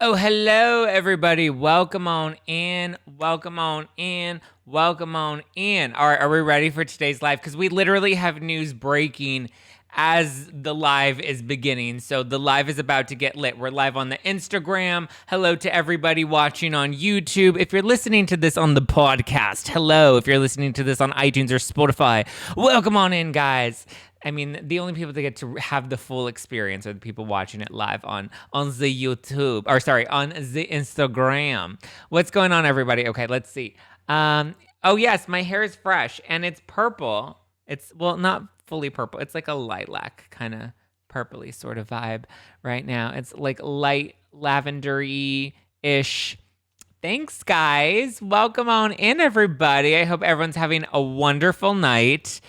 Oh, hello, everybody. Welcome on in. Welcome on in. Welcome on in. All right, are we ready for today's live? Because we literally have news breaking as the live is beginning. So the live is about to get lit. We're live on the Instagram. Hello to everybody watching on YouTube. If you're listening to this on the podcast, hello. If you're listening to this on iTunes or Spotify, welcome on in, guys. I mean, the only people that get to have the full experience are the people watching it live on the YouTube, or sorry, on the Instagram. What's going on, everybody? Okay, let's see. Oh yes, my hair is fresh and it's purple. It's, well, not fully purple. It's like a lilac kind of purpley sort of vibe right now. It's like light lavendery ish. Thanks, guys. Welcome on in, everybody. I hope everyone's having a wonderful night.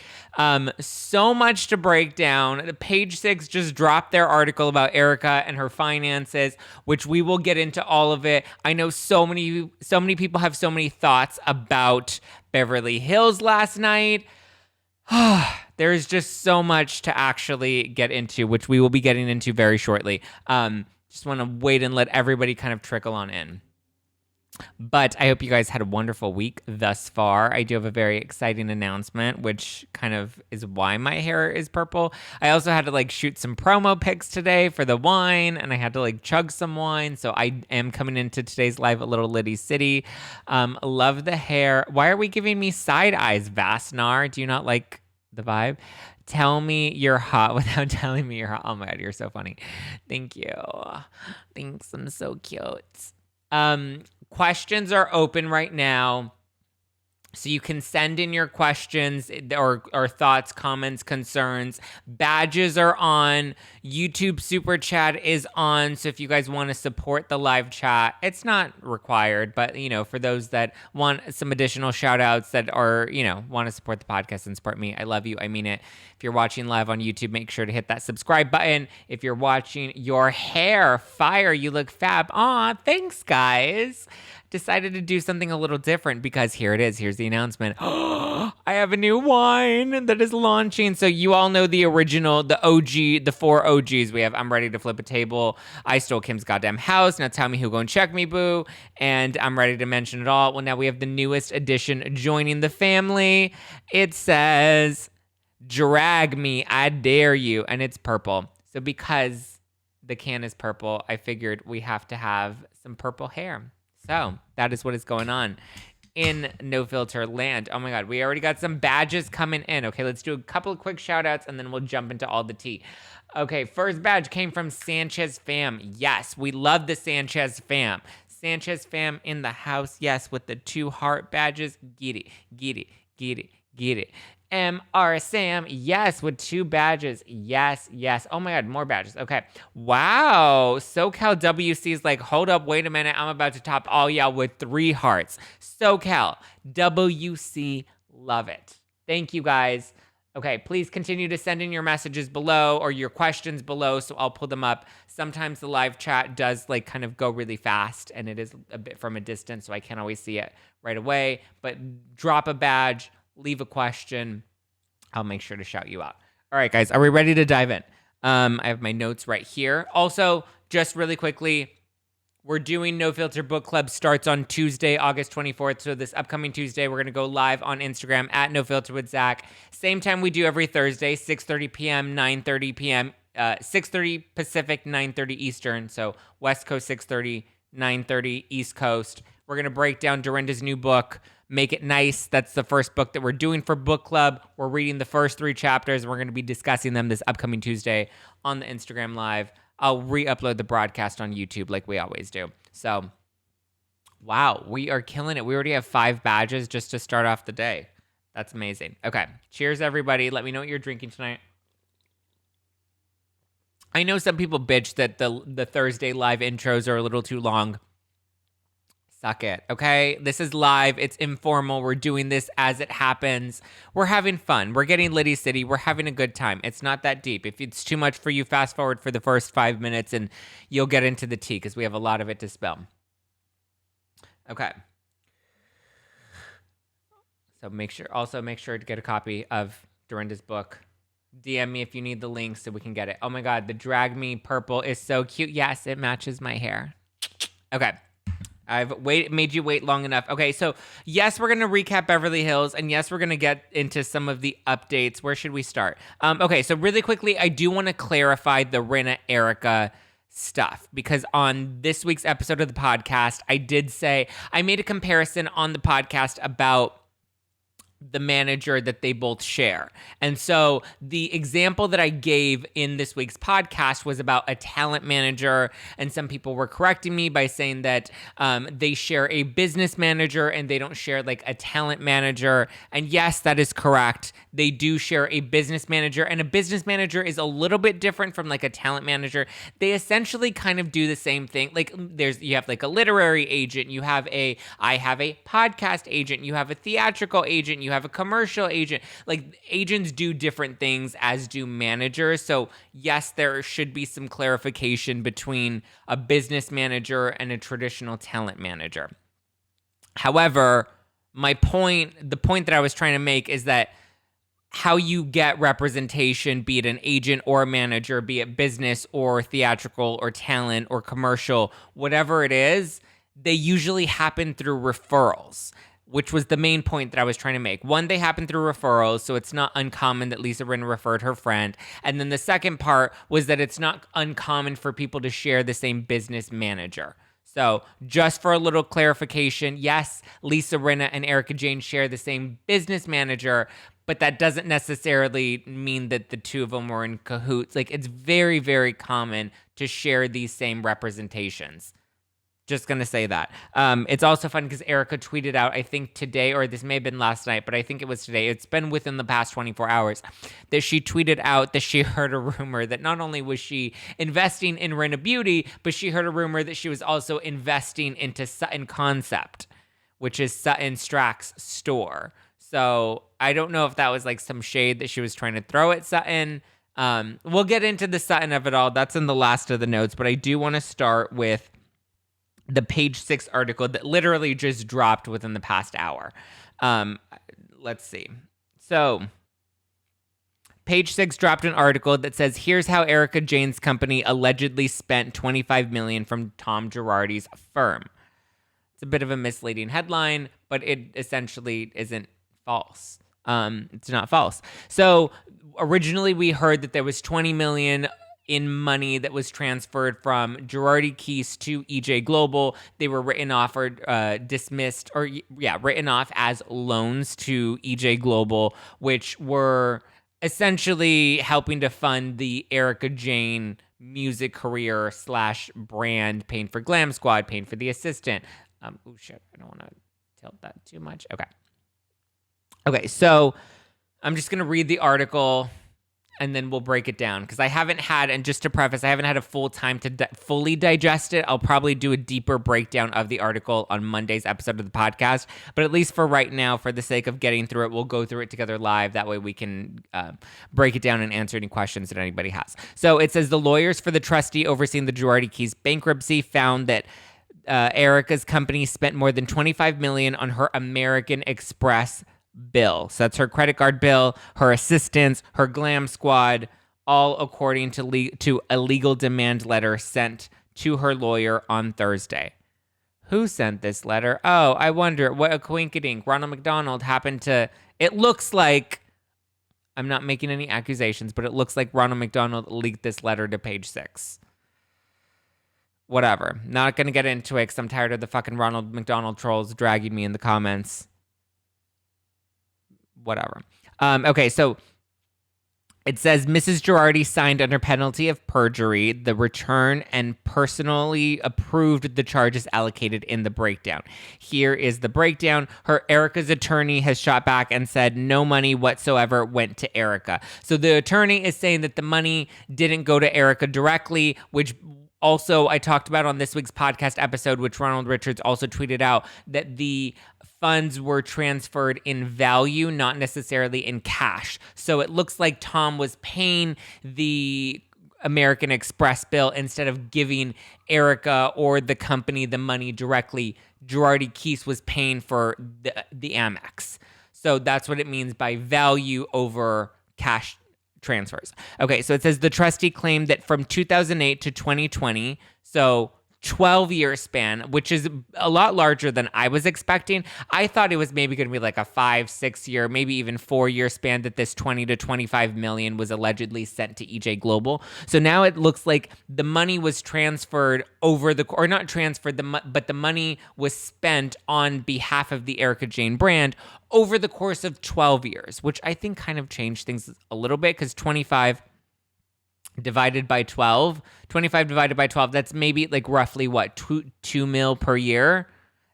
So much to break down. Page 6 just dropped their article about Erika and her finances, which we will get into all of it. I know so many people have so many thoughts about Beverly Hills last night. There's just so much to actually get into, which we will be getting into very shortly. Just want to wait and let everybody kind of trickle on in. But I hope you guys had a wonderful week thus far. I do have a very exciting announcement, which kind of is why my hair is purple. I also had to shoot some promo pics today for the wine, and I had to chug some wine. So I am coming into today's live at Little Liddy City. Love the hair. Why are we giving me side eyes, Vasnar? Do you not like the vibe? Tell me you're hot without telling me you're hot. Oh my God, you're so funny. Thank you. Thanks, I'm so cute. Questions are open right now. So you can send in your questions or thoughts, comments, concerns. Badges are on. YouTube Super Chat is on. So if you guys want to support the live chat, it's not required. But, for those that want some additional shout outs that are, want to support the podcast and support me, I love you. I mean it. If you're watching live on YouTube, make sure to hit that subscribe button. If you're watching, your hair, fire, you look fab. Aw, thanks, guys. Decided to do something a little different because here it is. Here's the announcement. I have a new wine that is launching. So you all know the original, the OG, the 4 OGs. We have I'm Ready to Flip a Table, I Stole Kim's Goddamn House, Now Tell Me Who Go and Check Me Boo, and I'm Ready to Mention It All. Well, now we have the newest edition joining the family. It says, Drag Me, I Dare You, and it's purple. So because the can is purple, I figured we have to have some purple hair. So that is what is going on in No Filter land. Oh my God, we already got some badges coming in. Okay, let's do a couple of quick shout outs and then we'll jump into all the tea. Okay, first badge came from Sanchez Fam. Yes, we love the Sanchez Fam. Sanchez Fam in the house. Yes, with the 2 heart badges. Get it, get it, get it, get it. MR Sam, yes, with 2 badges. Yes, yes. Oh my God, more badges. Okay. Wow. SoCal WC is like, hold up, wait a minute. I'm about to top all y'all with 3 hearts. SoCal WC, love it. Thank you, guys. Okay, please continue to send in your messages below or your questions below so I'll pull them up. Sometimes the live chat does kind of go really fast and it is a bit from a distance, so I can't always see it right away. But drop a badge. Leave a question. I'll make sure to shout you out. All right, guys, are we ready to dive in? I have my notes right here. Also, just really quickly, we're doing No Filter Book Club. Starts on Tuesday, August 24th. So this upcoming Tuesday, we're going to go live on Instagram at No Filter with Zack. Same time we do every Thursday, 6:30 p.m., 9:30 p.m., 6:30 Pacific, 9:30 Eastern. So West Coast 6:30, 9:30 East Coast. We're going to break down Dorinda's new book, Make It Nice. That's the first book that we're doing for book club. We're reading the first 3 chapters. We're going to be discussing them this upcoming Tuesday on the Instagram Live. I'll re-upload the broadcast on YouTube like we always do. So, wow, we are killing it. We already have 5 badges just to start off the day. That's amazing. Okay, cheers, everybody. Let me know what you're drinking tonight. I know some people bitch that the Thursday live intros are a little too long. Suck it, okay? This is live. It's informal. We're doing this as it happens. We're having fun. We're getting Liddy City. We're having a good time. It's not that deep. If it's too much for you, fast forward for the first 5 minutes and you'll get into the tea because we have a lot of it to spill. Okay. So make sure to get a copy of Dorinda's book. DM me if you need the link so we can get it. Oh my God, the Drag Me purple is so cute. Yes, it matches my hair. Okay. I've made you wait long enough. Okay, so yes, we're going to recap Beverly Hills, and yes, we're going to get into some of the updates. Where should we start? Okay, so really quickly, I do want to clarify the Rinna Erika stuff, because on this week's episode of the podcast, I made a comparison on the podcast about the manager that they both share. And so the example that I gave in this week's podcast was about a talent manager, and some people were correcting me by saying that they share a business manager and they don't share like a talent manager. And yes, that is correct. They do share a business manager, and a business manager is a little bit different from like a talent manager. They essentially kind of do the same thing. Like you have like a literary agent, I have a podcast agent, you have a theatrical agent, you have a commercial agent. Like agents do different things, as do managers. So yes, there should be some clarification between a business manager and a traditional talent manager. However, the point that I was trying to make is that how you get representation, be it an agent or a manager, be it business or theatrical or talent or commercial, whatever it is, they usually happen through referrals, which was the main point that I was trying to make. One, they happen through referrals, so it's not uncommon that Lisa Rinna referred her friend. And then the second part was that it's not uncommon for people to share the same business manager. So just for a little clarification, yes, Lisa Rinna and Erika Jayne share the same business manager, but that doesn't necessarily mean that the two of them were in cahoots. Like, it's very, very common to share these same representations. Just going to say that. It's also fun because Erika tweeted out, I think today, or this may have been last night, but I think it was today. It's been within the past 24 hours that she tweeted out that she heard a rumor that not only was she investing in Rinna Beauty, but she heard a rumor that she was also investing into Sutton Concept, which is Sutton Strack's store. So I don't know if that was like some shade that she was trying to throw at Sutton. We'll get into the Sutton of it all. That's in the last of the notes, but I do want to start with the Page 6 article that literally just dropped within the past hour. Let's see. So Page 6 dropped an article that says, here's how Erika Jayne's company allegedly spent $25 million from Tom Girardi's firm. It's a bit of a misleading headline, but it essentially isn't false. It's not false. So originally we heard that there was $20 million in money that was transferred from Girardi Keese to EJ Global. They were written off or written off as loans to EJ Global, which were essentially helping to fund the Erika Jayne music career / brand, paying for Glam Squad, paying for The Assistant. I don't want to tilt that too much. Okay, so I'm just going to read the article and then we'll break it down, because I haven't had a full time to fully digest it. I'll probably do a deeper breakdown of the article on Monday's episode of the podcast, but at least for right now, for the sake of getting through it, we'll go through it together live. That way we can break it down and answer any questions that anybody has. So it says, the lawyers for the trustee overseeing the Girardi Keese bankruptcy found that Erika's company spent more than $25 million on her American Express bill. So that's her credit card bill, her assistants, her Glam Squad, all according to a legal demand letter sent to her lawyer on Thursday. Who sent this letter? Oh, I wonder, what a coinkydink. Ronald McDonald happened to, it looks like, I'm not making any accusations, but it looks like Ronald McDonald leaked this letter to Page 6. Whatever. Not going to get into it because I'm tired of the fucking Ronald McDonald trolls dragging me in the comments. Whatever. Okay, so it says Mrs. Girardi signed under penalty of perjury the return and personally approved the charges allocated in the breakdown. Here is the breakdown. Erika's attorney has shot back and said no money whatsoever went to Erika. So the attorney is saying that the money didn't go to Erika directly, which also I talked about on this week's podcast episode, which Ronald Richards also tweeted out, that the funds were transferred in value, not necessarily in cash. So it looks like Tom was paying the American Express bill instead of giving Erika or the company the money directly. Girardi Keese was paying for the Amex. So that's what it means by value over cash transfers. Okay, so it says the trustee claimed that from 2008 to 2020, so 12-year span, which is a lot larger than I was expecting. I thought it was maybe going to be like a 5-6 year, maybe even 4-year span that this 20 to 25 million was allegedly sent to EJ Global. So now it looks like the money was transferred over the, or not transferred, but the money was spent on behalf of the Erika Jayne brand over the course of 12 years, which I think kind of changed things a little bit, because 25 divided by 12, that's maybe like roughly what, 2 mil per year.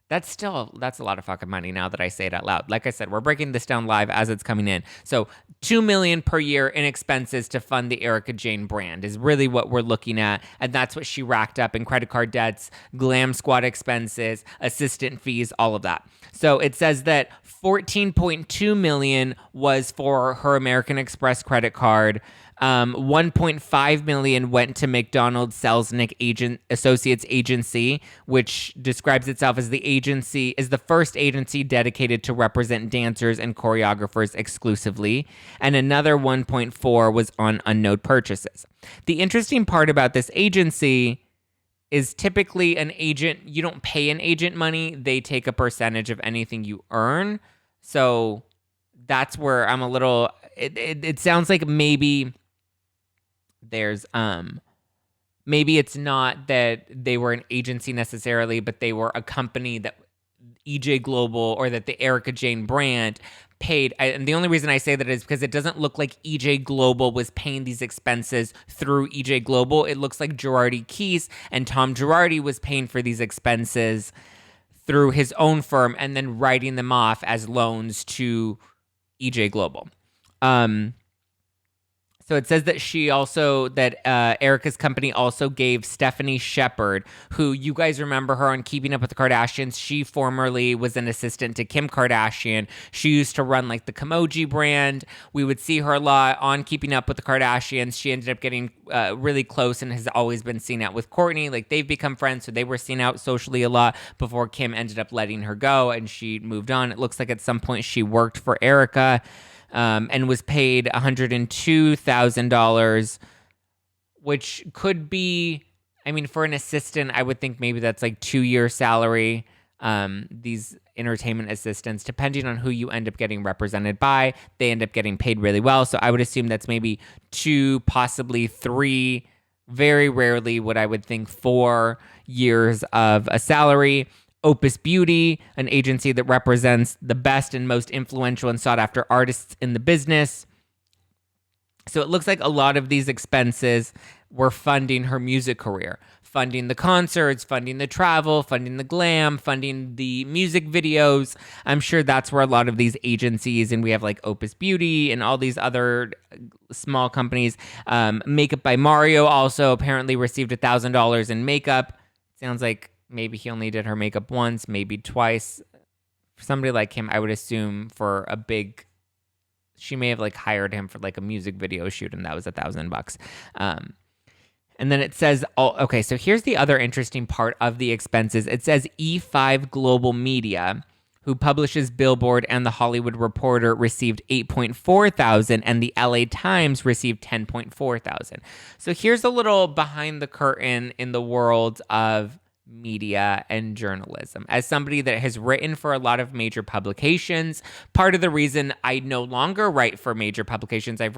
That's a lot of fucking money now that I say it out loud. Like I said, we're breaking this down live as it's coming in. So 2 million per year in expenses to fund the Erika Jayne brand is really what we're looking at. And that's what she racked up in credit card debts, glam squad expenses, assistant fees, all of that. So it says that 14.2 million was for her American Express credit card. 1.5 million went to McDonald Selznick Associates Agency, which describes itself as the first agency dedicated to represent dancers and choreographers exclusively, and another 1.4 was on unknown purchases. The interesting part about this agency is typically an agent, you don't pay an agent money, they take a percentage of anything you earn. So that's where I'm a little, it sounds like maybe there's maybe it's not that they were an agency necessarily, but they were a company that EJ Global, or that the Erika Jayne brand paid. And the only reason I say that is because it doesn't look like EJ Global was paying these expenses through EJ Global. It looks like Girardi Keese and Tom Girardi was paying for these expenses through his own firm and then writing them off as loans to EJ Global. So it says that Erika's company also gave Stephanie Shepard, who you guys remember her on Keeping Up with the Kardashians. She formerly was an assistant to Kim Kardashian. She used to run like the Kimoji brand. We would see her a lot on Keeping Up with the Kardashians. She ended up getting really close and has always been seen out with Kourtney. Like, they've become friends, so they were seen out socially a lot before Kim ended up letting her go and she moved on. It looks like at some point she worked for Erika. And was paid $102,000, which could be, I mean, for an assistant, I would think maybe that's like 2-year salary. These entertainment assistants, depending on who you end up getting represented by, they end up getting paid really well. So I would assume that's maybe 2, possibly 3, very rarely what I would think 4 years of a salary. Opus Beauty, an agency that represents the best and most influential and sought-after artists in the business. So it looks like a lot of these expenses were funding her music career, funding the concerts, funding the travel, funding the glam, funding the music videos. I'm sure that's where a lot of these agencies, and we have like Opus Beauty and all these other small companies. Makeup by Mario also apparently received $1,000 in makeup. Sounds like maybe he only did her makeup once, maybe twice. For somebody like him, I would assume for a big, she may have like hired him for like a music video shoot, and that was $1,000. And then it says, okay, so here's the other interesting part of the expenses. It says E5 Global Media, who publishes Billboard and The Hollywood Reporter, received $8,400, and the LA Times received $10,400. So here's a little behind the curtain in the world of media and journalism. As somebody that has written for a lot of major publications, part of the reason I no longer write for major publications, I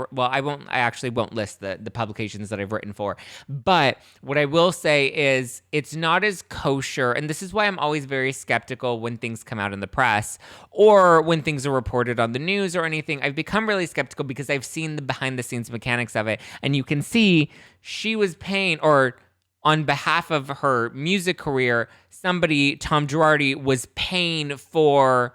actually won't list the publications that I've written for, but what I will say is it's not as kosher, and this is why I'm always very skeptical when things come out in the press or when things are reported on the news or anything. I've become really skeptical because I've seen the behind the scenes mechanics of it, and you can see she was paying, or on behalf of her music career, somebody, Tom Girardi, was paying for,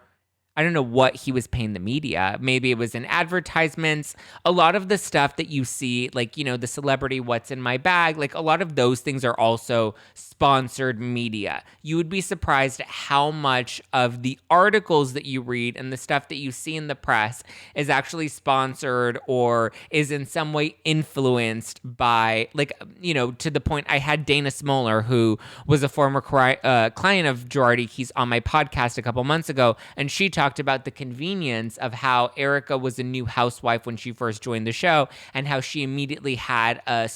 I don't know what he was paying the media. Maybe it was in advertisements. A lot of the stuff that you see, like, you know, the celebrity what's in my bag, like a lot of those things are also sponsored media. You would be surprised at how much of the articles that you read and the stuff that you see in the press is actually sponsored or is in some way influenced by, like, you know, to the point I had Dana Smoller, who was a former client of Girardi. He's on my podcast a couple months ago, and she talked about the convenience of how Erika was a new housewife when she first joined the show, and how she immediately had a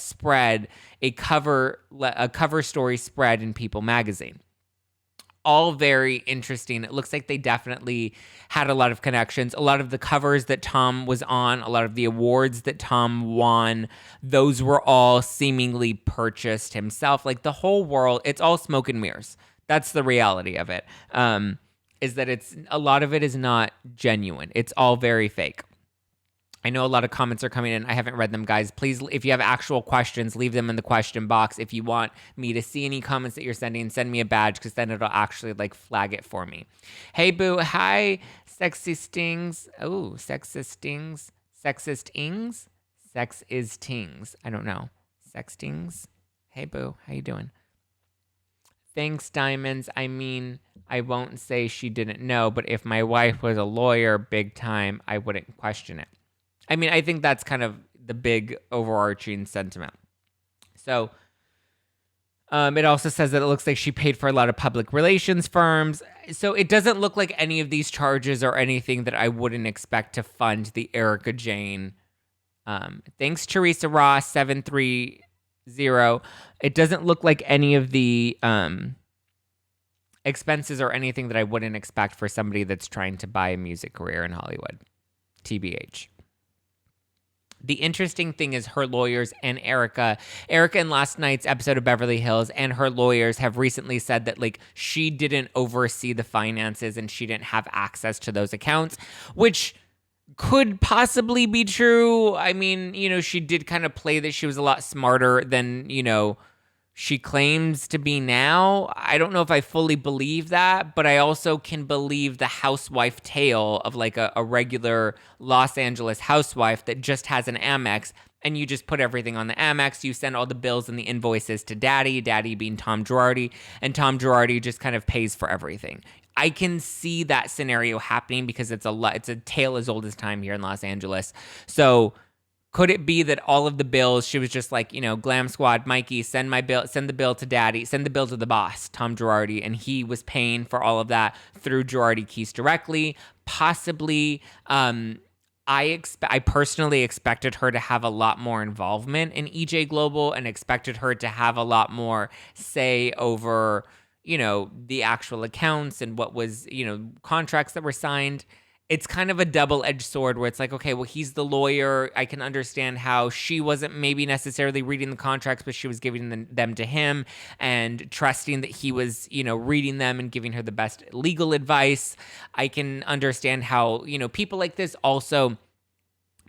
cover story spread spread in People magazine. All very interesting. It looks like they definitely had a lot of connections. A lot of the covers that Tom was on, a lot of the awards that Tom won, those were all seemingly purchased himself. Like the whole world, it's all smoke and mirrors. That's the reality of it. Is that it's a lot of it is not genuine. It's all very fake. I know a lot of comments are coming in. I haven't read them, guys. Please, if you have actual questions, leave them in the question box. If you want me to see any comments that you're sending, send me a badge because then it'll actually like flag it for me. Hey, boo. Hi, sexy stings. Oh, sexist stings. Sexist ings? Sex is tings. I don't know. Sextings. Hey, boo. How you doing? Thanks, Diamonds. I mean, I won't say she didn't know, but if my wife was a lawyer big time, I wouldn't question it. I mean, I think that's kind of the big overarching sentiment. So it also says that it looks like she paid for a lot of public relations firms. So it doesn't look like any of these charges are anything that I wouldn't expect to fund the Erika Jayne. Thanks, Teresa Ross, 730. It doesn't look like any of the expenses or anything that I wouldn't expect for somebody that's trying to buy a music career in Hollywood. TBH. The interesting thing is her lawyers and Erika in last night's episode of Beverly Hills and her lawyers have recently said that like she didn't oversee the finances and she didn't have access to those accounts, which could possibly be true. I mean, you know, she did kind of play that she was a lot smarter than, you know, she claims to be now. I don't know if I fully believe that, but I also can believe the housewife tale of like a regular Los Angeles housewife that just has an Amex and you just put everything on the Amex. You send all the bills and the invoices to daddy being Tom Girardi, and Tom Girardi just kind of pays for everything. I can see that scenario happening because it's a tale as old as time here in Los Angeles. So could it be that all of the bills, she was just like, you know, Glam Squad, Mikey, send the bill to daddy, send the bill to the boss, Tom Girardi, and he was paying for all of that through Girardi Keys directly? Possibly. I personally expected her to have a lot more involvement in EJ Global and expected her to have a lot more say over, you know, the actual accounts and what was, you know, contracts that were signed. It's kind of a double-edged sword where it's like, okay, well, he's the lawyer. I can understand how she wasn't maybe necessarily reading the contracts, but she was giving them to him and trusting that he was, you know, reading them and giving her the best legal advice. I can understand how, you know, people like this also,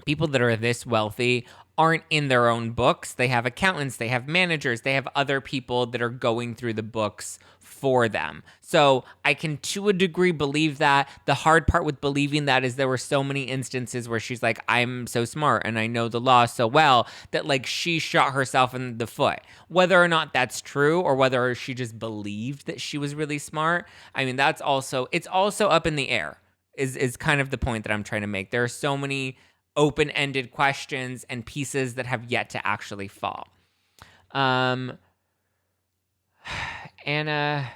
people that are this wealthy aren't in their own books. They have accountants, they have managers, they have other people that are going through the books for them. So I can, to a degree, believe that. The hard part with believing that is there were so many instances where she's like, I'm so smart and I know the law so well that like she shot herself in the foot. Whether or not that's true or whether she just believed that she was really smart, I mean, it's also up in the air is kind of the point that I'm trying to make. There are so many open-ended questions and pieces that have yet to actually fall. Anna,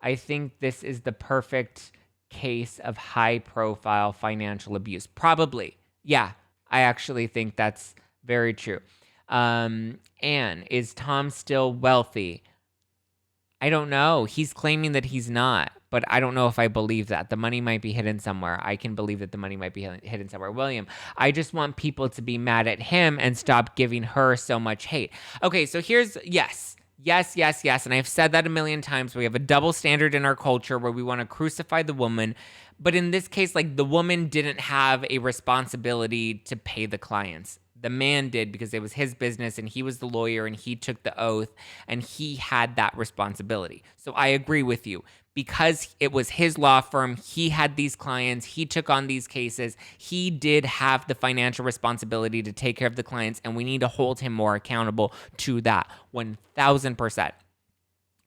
I think this is the perfect case of high-profile financial abuse. Probably. Yeah, I actually think that's very true. Anne, is Tom still wealthy? I don't know. He's claiming that he's not, but I don't know if I believe that. The money might be hidden somewhere. I can believe that the money might be hidden somewhere. William, I just want people to be mad at him and stop giving her so much hate. Okay, so here's, yes. And I've said that a million times. We have a double standard in our culture where we want to crucify the woman. But in this case, like, the woman didn't have a responsibility to pay the clients. The man did because it was his business and he was the lawyer and he took the oath and he had that responsibility. So I agree with you. Because it was his law firm, he had these clients, he took on these cases, he did have the financial responsibility to take care of the clients, and we need to hold him more accountable to that, 1,000%.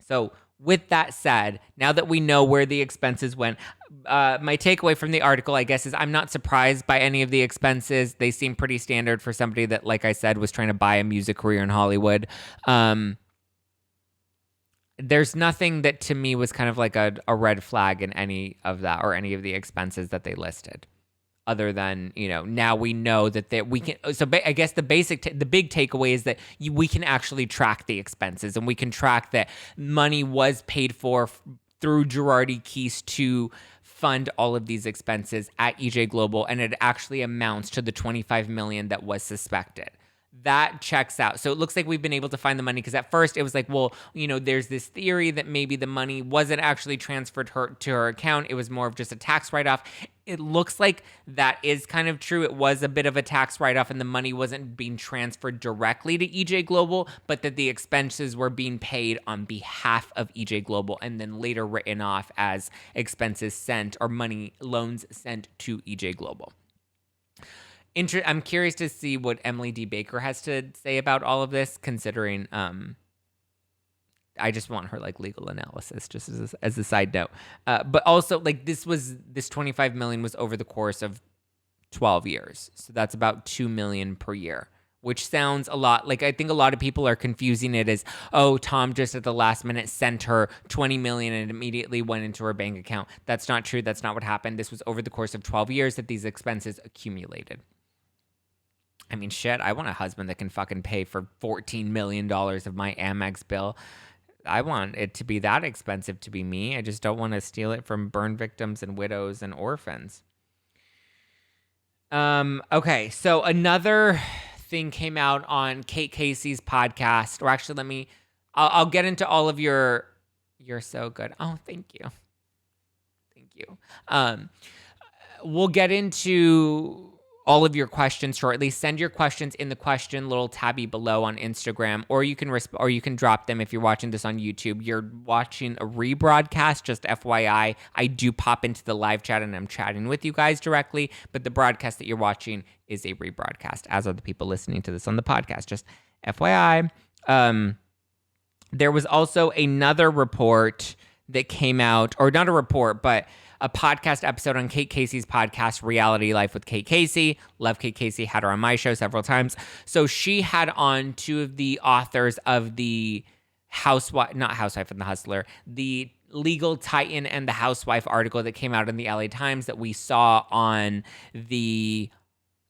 So with that said, now that we know where the expenses went, my takeaway from the article, I guess, is I'm not surprised by any of the expenses. They seem pretty standard for somebody that, like I said, was trying to buy a music career in Hollywood. There's nothing that to me was kind of like a red flag in any of that or any of the expenses that they listed. other than, now we know that we can. So I guess the big takeaway is that we can actually track the expenses, and we can track that money was paid for through Girardi Keese to fund all of these expenses at EJ Global, and it actually amounts to the $25 million that was suspected. That checks out. So it looks like we've been able to find the money, because at first it was like, well, there's this theory that maybe the money wasn't actually transferred to her account. It was more of just a tax write-off. It looks like that is kind of true. It was a bit of a tax write-off, and the money wasn't being transferred directly to EJ Global, but that the expenses were being paid on behalf of EJ Global and then later written off as expenses sent, or loans sent to EJ Global. I'm curious to see what Emily D. Baker has to say about all of this, considering I just want her legal analysis, just as a side note. But also, this $25 million was over the course of 12 years, so that's about $2 million per year, which sounds a lot. I think a lot of people are confusing it as, oh, Tom just at the last minute sent her $20 million and it immediately went into her bank account. That's not true. That's not what happened. This was over the course of 12 years that these expenses accumulated. I mean, shit, I want a husband that can fucking pay for $14 million of my Amex bill. I want it to be that expensive to be me. I just don't want to steal it from burn victims and widows and orphans. Okay, so another thing came out on Kate Casey's podcast. Or actually, I'll get into all of you're so good. Oh, thank you. Thank you. We'll get into all of your questions shortly. Send your questions in the question little tabby below on Instagram, or you can drop them if you're watching this on YouTube. You're watching a rebroadcast, just FYI. I do pop into the live chat and I'm chatting with you guys directly, but the broadcast that you're watching is a rebroadcast, as are the people listening to this on the podcast, just FYI. There was also another report that came out, or not a report, but a podcast episode on Kate Casey's podcast, Reality Life with Kate Casey. Love Kate Casey, had her on my show several times. So she had on two of the authors of the not Housewife and the Hustler, the Legal Titan and the Housewife article that came out in the LA Times that we saw on the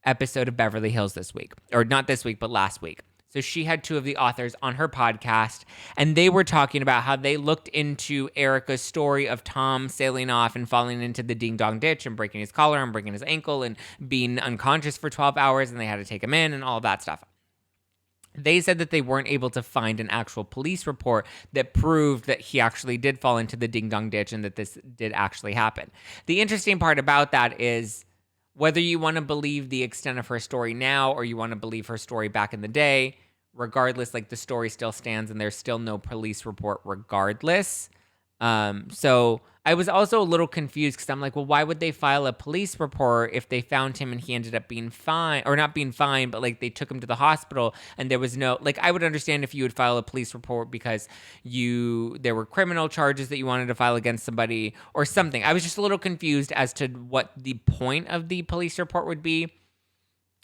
episode of Beverly Hills this week. Or not this week, but last week. So she had two of the authors on her podcast, and they were talking about how they looked into Erika's story of Tom sailing off and falling into the ding-dong ditch and breaking his collar and breaking his ankle and being unconscious for 12 hours, and they had to take him in and all of that stuff. They said that they weren't able to find an actual police report that proved that he actually did fall into the ding-dong ditch and that this did actually happen. The interesting part about that is, whether you want to believe the extent of her story now or you want to believe her story back in the day, regardless, the story still stands and there's still no police report regardless. So I was also a little confused because I'm like, well, why would they file a police report if they found him and he ended up being fine, or not being fine, but they took him to the hospital and there was no, I would understand if you would file a police report because there were criminal charges that you wanted to file against somebody or something. I was just a little confused as to what the point of the police report would be.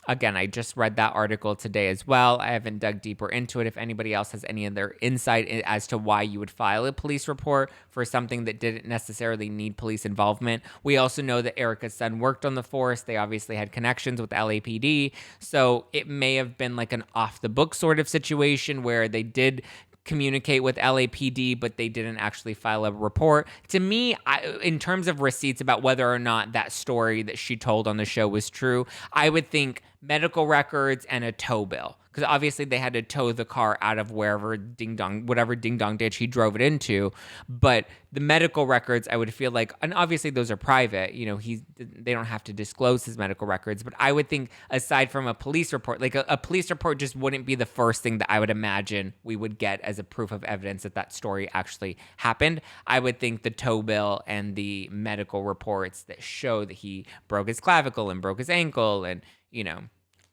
Again, I just read that article today as well. I haven't dug deeper into it. If anybody else has any other insight as to why you would file a police report for something that didn't necessarily need police involvement. We also know that Erika's son worked on the force. They obviously had connections with LAPD. So it may have been an off-the-book sort of situation where they did communicate with LAPD, but they didn't actually file a report. To me, in terms of receipts about whether or not that story that she told on the show was true, I would think medical records and a tow bill. Because obviously they had to tow the car out of whatever ding-dong ditch he drove it into. But the medical records, I would feel and obviously those are private. They don't have to disclose his medical records. But I would think, aside from a police report, a police report just wouldn't be the first thing that I would imagine we would get as a proof of evidence that story actually happened. I would think the tow bill and the medical reports that show that he broke his clavicle and broke his ankle and,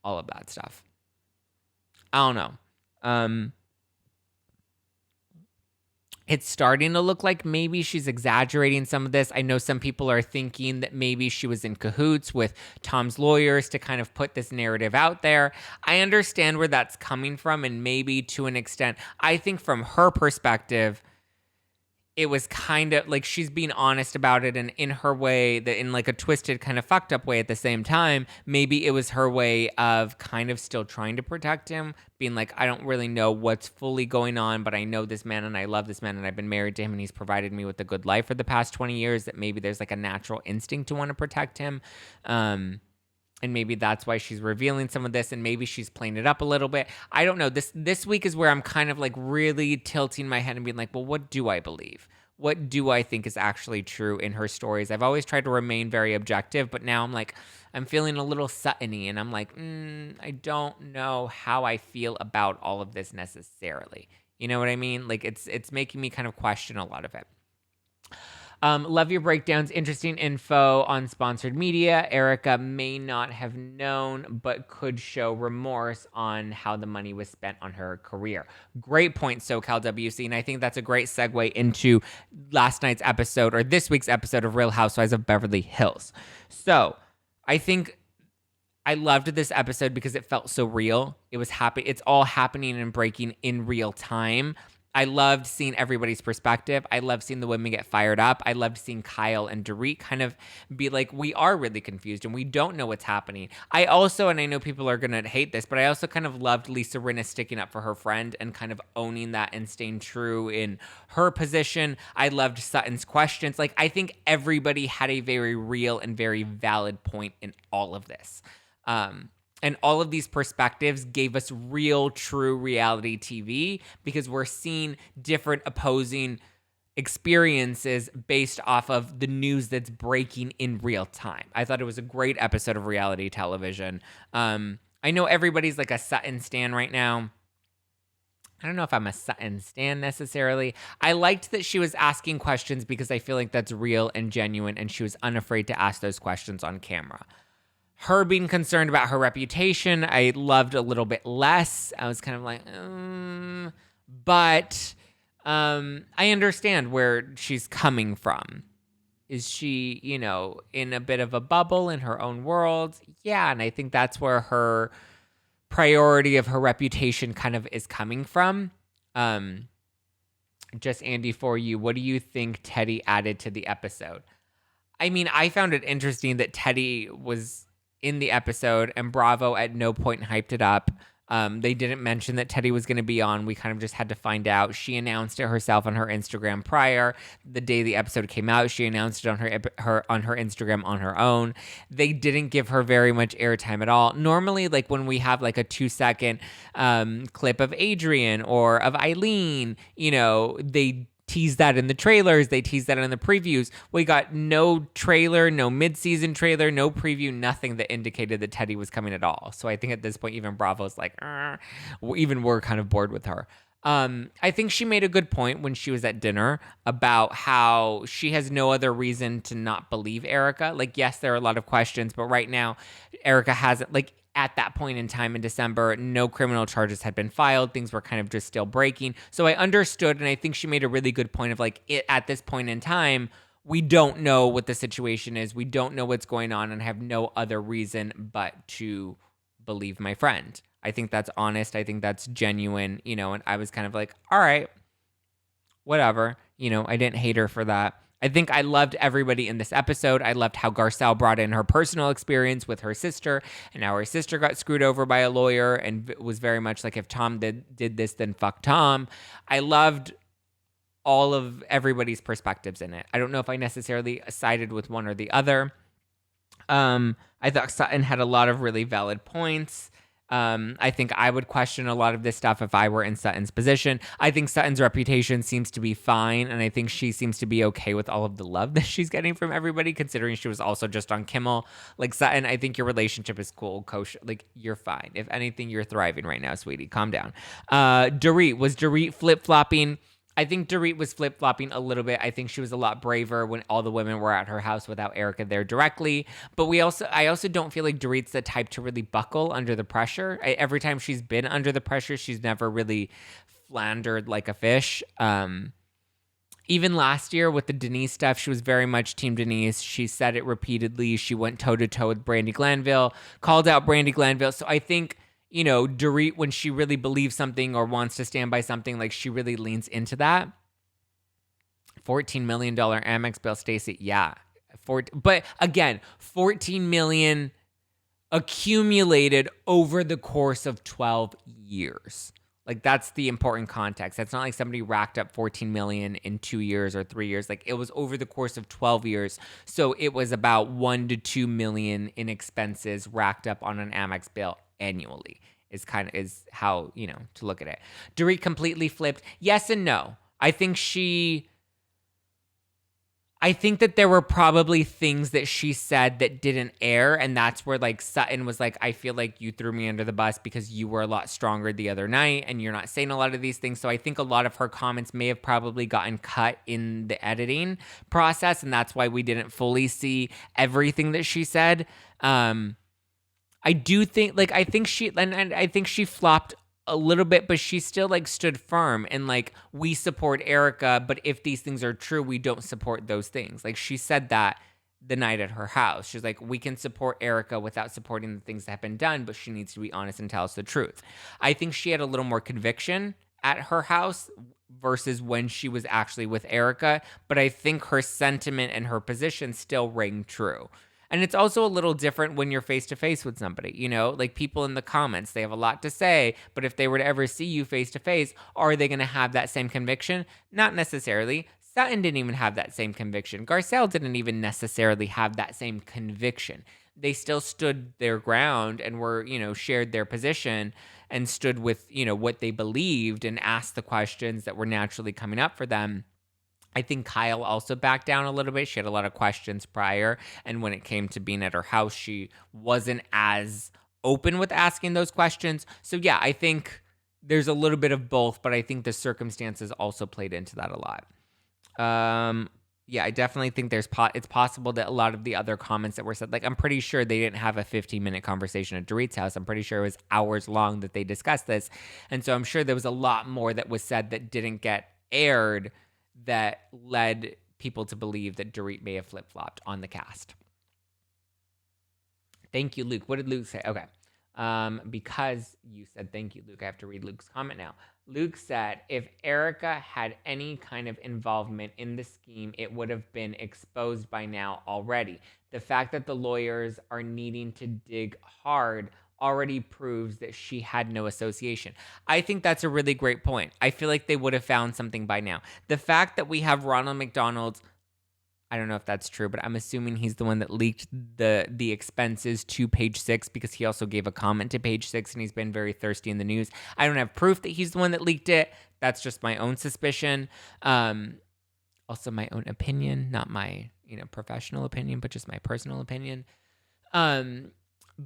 all of that stuff. I don't know. It's starting to look like maybe she's exaggerating some of this. I know some people are thinking that maybe she was in cahoots with Tom's lawyers to kind of put this narrative out there. I understand where that's coming from, and maybe to an extent, I think from her perspective, it was kind of like she's being honest about it, and in her way, that in like a twisted kind of fucked up way at the same time, maybe it was her way of kind of still trying to protect him, being like, I don't really know what's fully going on, but I know this man and I love this man and I've been married to him and he's provided me with a good life for the past 20 years, that maybe there's like a natural instinct to want to protect him. And maybe that's why she's revealing some of this, and maybe she's playing it up a little bit. I don't know. This week is where I'm kind of like really tilting my head and being like, well, what do I believe? What do I think is actually true in her stories? I've always tried to remain very objective, but now I'm like, I'm feeling a little Sutton-y, and I'm like, I don't know how I feel about all of this necessarily. You know what I mean? Like it's making me kind of question a lot of it. Love your breakdowns. Interesting info on sponsored media. Erika may not have known, but could show remorse on how the money was spent on her career. Great point, SoCal WC. And I think that's a great segue into last night's episode, or this week's episode of Real Housewives of Beverly Hills. So I think I loved this episode because it felt so real. It was happy. It's all happening and breaking in real time. I loved seeing everybody's perspective. I loved seeing the women get fired up. I loved seeing Kyle and Dory kind of be like, we are really confused and we don't know what's happening. I also, and I know people are going to hate this, but I also kind of loved Lisa Rinna sticking up for her friend and kind of owning that and staying true in her position. I loved Sutton's questions. Like, I think everybody had a very real and very valid point in all of this. And all of these perspectives gave us real, true reality TV, because we're seeing different opposing experiences based off of the news that's breaking in real time. I thought it was a great episode of reality television. I know everybody's like a Sutton stan right now. I don't know if I'm a Sutton stan necessarily. I liked that she was asking questions because I feel like that's real and genuine, and she was unafraid to ask those questions on camera. Her being concerned about her reputation, I loved a little bit less. I was kind of like, but I understand where she's coming from. Is she, in a bit of a bubble in her own world? Yeah, and I think that's where her priority of her reputation kind of is coming from. Just Andy, for you, what do you think Teddy added to the episode? I mean, I found it interesting that Teddy was in the episode and Bravo at no point hyped it up. They didn't mention that Teddy was going to be on. We kind of just had to find out. She announced it herself on her Instagram prior. The day the episode came out, she announced it on her Instagram on her own. They didn't give her very much airtime at all. Normally, like when we have like a 2-second clip of Adrian or of Eileen, they tease that in the trailers, they tease that in the previews. We got no trailer, no mid-season trailer, no preview, nothing that indicated that Teddy was coming at all. So I think at this point, even Bravo's like, even we're kind of bored with her. I think she made a good point when she was at dinner about how she has no other reason to not believe Erika. Like, yes, there are a lot of questions, but right now, Erika hasn't, like, at that point in time in December, no criminal charges had been filed. Things were kind of just still breaking. So I understood, and I think she made a really good point of like, at this point in time, we don't know what the situation is. We don't know what's going on, and have no other reason but to believe my friend. I think that's honest. I think that's genuine, and I was kind of like, all right, whatever. I didn't hate her for that. I think I loved everybody in this episode. I loved how Garcelle brought in her personal experience with her sister, and how her sister got screwed over by a lawyer and was very much like, if Tom did this, then fuck Tom. I loved all of everybody's perspectives in it. I don't know if I necessarily sided with one or the other. I thought Sutton had a lot of really valid points. I think I would question a lot of this stuff if I were in Sutton's position. I think Sutton's reputation seems to be fine, and I think she seems to be okay with all of the love that she's getting from everybody, considering she was also just on Kimmel. Like, Sutton, I think your relationship is cool, kosher. Like, you're fine. If anything, you're thriving right now, sweetie. Calm down. Was Dory flip-flopping? I think Dorit was flip-flopping a little bit. I think she was a lot braver when all the women were at her house without Erika there directly. But I also don't feel like Dorit's the type to really buckle under the pressure. Every time she's been under the pressure, she's never really floundered like a fish. Even last year with the Denise stuff, she was very much Team Denise. She said it repeatedly. She went toe-to-toe with Brandi Glanville, called out Brandi Glanville. So I think, Dorit, when she really believes something or wants to stand by something, like, she really leans into that. $14 million Amex bill, Stacey. Yeah. But again, $14 million accumulated over the course of 12 years. Like, that's the important context. That's not like somebody racked up 14 million in 2 years or 3 years. Like, it was over the course of 12 years. So it was about 1 to 2 million in expenses racked up on an Amex bill annually is how, to look at it. Dory completely flipped. Yes and no. I think that there were probably things that she said that didn't air, and that's where like Sutton was like, I feel like you threw me under the bus because you were a lot stronger the other night and you're not saying a lot of these things. So I think a lot of her comments may have probably gotten cut in the editing process, and that's why we didn't fully see everything that she said. I do think I think she flopped a little bit, but she still like stood firm and like, we support Erika, but if these things are true, we don't support those things. Like, she said that the night at her house. She's like, we can support Erika without supporting the things that have been done, but she needs to be honest and tell us the truth. I think she had a little more conviction at her house versus when she was actually with Erika, but I think her sentiment and her position still rang true. And it's also a little different when you're face to face with somebody, like people in the comments, they have a lot to say, but if they were to ever see you face to face, are they going to have that same conviction? Not necessarily. Sutton didn't even have that same conviction. Garcelle didn't even necessarily have that same conviction. They still stood their ground and were, shared their position and stood with, what they believed and asked the questions that were naturally coming up for them. I think Kyle also backed down a little bit. She had a lot of questions prior. And when it came to being at her house, she wasn't as open with asking those questions. So yeah, I think there's a little bit of both, but I think the circumstances also played into that a lot. Yeah, I definitely think it's possible that a lot of the other comments that were said, like, I'm pretty sure they didn't have a 15-minute conversation at Dorit's house. I'm pretty sure it was hours long that they discussed this. And so I'm sure there was a lot more that was said that didn't get aired that led people to believe that Dorit may have flip-flopped on the cast. Thank you, Luke. What did Luke say? Okay. Because you said thank you, Luke, I have to read Luke's comment now. Luke said, if Erika had any kind of involvement in the scheme, it would have been exposed by now already. The fact that the lawyers are needing to dig hard already proves that she had no association. I think that's a really great point. I feel like they would have found something by now. The fact that we have Ronald McDonald, I don't know if that's true, but I'm assuming he's the one that leaked the expenses to Page Six, because he also gave a comment to Page Six and he's been very thirsty in the news. I don't have proof that he's the one that leaked it. That's just my own suspicion. Also my own opinion, not my professional opinion, but just my personal opinion.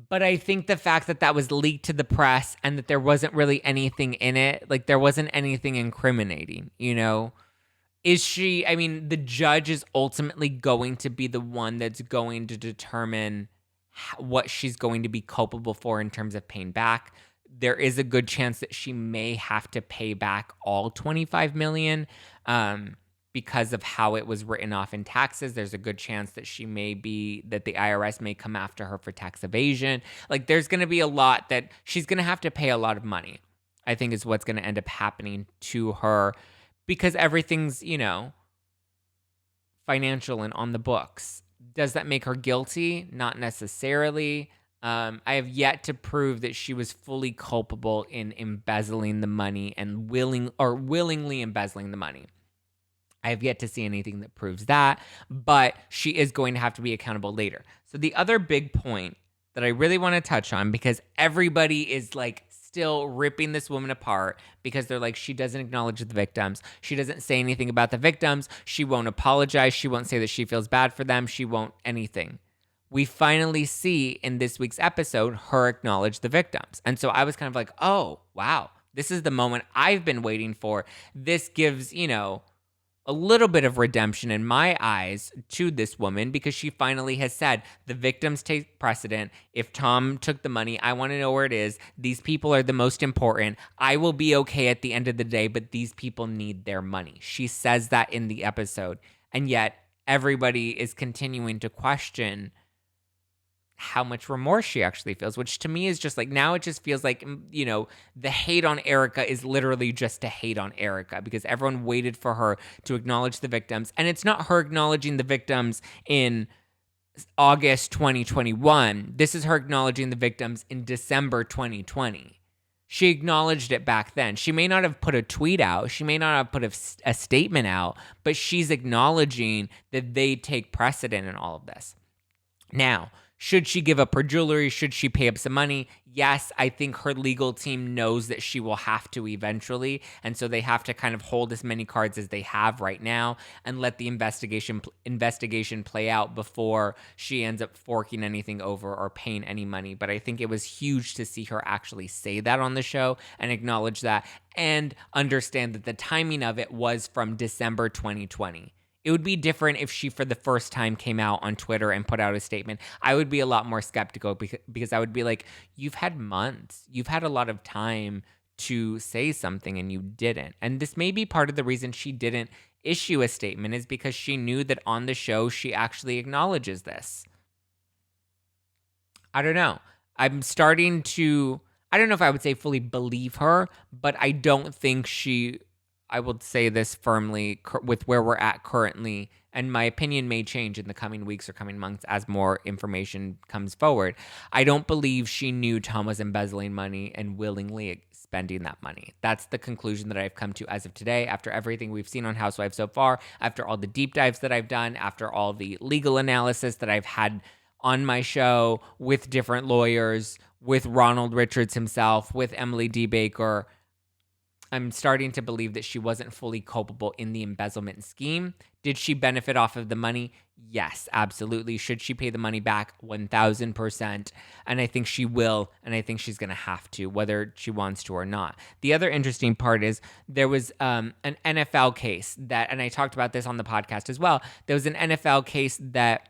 But I think the fact that was leaked to the press and that there wasn't really anything in it, like there wasn't anything incriminating, Is she, the judge is ultimately going to be the one that's going to determine what she's going to be culpable for in terms of paying back. There is a good chance that she may have to pay back all $25 million. Because of how it was written off in taxes. There's a good chance that that the IRS may come after her for tax evasion. Like, there's going to be a lot that she's going to have to pay a lot of money, I think, is what's going to end up happening to her, because everything's, financial and on the books. Does that make her guilty? Not necessarily. I have yet to prove that she was fully culpable in embezzling the money and willingly embezzling the money. I have yet to see anything that proves that, but she is going to have to be accountable later. So the other big point that I really want to touch on, because everybody is like still ripping this woman apart because they're like, she doesn't acknowledge the victims. She doesn't say anything about the victims. She won't apologize. She won't say that she feels bad for them. She won't anything. We finally see in this week's episode her acknowledge the victims. And so I was kind of like, oh, wow, this is the moment I've been waiting for. This gives, a little bit of redemption in my eyes to this woman, because she finally has said the victims take precedent. If Tom took the money, I want to know where it is. These people are the most important. I will be okay at the end of the day, but these people need their money. She says that in the episode. And yet everybody is continuing to question how much remorse she actually feels, which to me is just like, now it just feels like, the hate on Erika is literally just to hate on Erika because everyone waited for her to acknowledge the victims. And it's not her acknowledging the victims in August 2021. This is her acknowledging the victims in December 2020. She acknowledged it back then. She may not have put a tweet out. She may not have put a statement out, but she's acknowledging that they take precedent in all of this. Now, should she give up her jewelry? Should she pay up some money? Yes, I think her legal team knows that she will have to eventually. And so they have to kind of hold as many cards as they have right now and let the investigation play out before she ends up forking anything over or paying any money. But I think it was huge to see her actually say that on the show and acknowledge that and understand that the timing of it was from December 2020. It would be different if she, for the first time, came out on Twitter and put out a statement. I would be a lot more skeptical because I would be like, you've had months. You've had a lot of time to say something and you didn't. And this may be part of the reason she didn't issue a statement is because she knew that on the show, she actually acknowledges this. I don't know. I don't know if I would say fully believe her, but I don't think I will say this firmly with where we're at currently, and my opinion may change in the coming weeks or coming months as more information comes forward. I don't believe she knew Tom was embezzling money and willingly spending that money. That's the conclusion that I've come to as of today, after everything we've seen on Housewives so far, after all the deep dives that I've done, after all the legal analysis that I've had on my show with different lawyers, with Ronald Richards himself, with Emily D. Baker. I'm starting to believe that she wasn't fully culpable in the embezzlement scheme. Did she benefit off of the money? Yes, absolutely. Should she pay the money back? 1,000%. And I think she will, and I think she's going to have to, whether she wants to or not. The other interesting part is there was an NFL case that, and I talked about this on the podcast as well, there was an NFL case that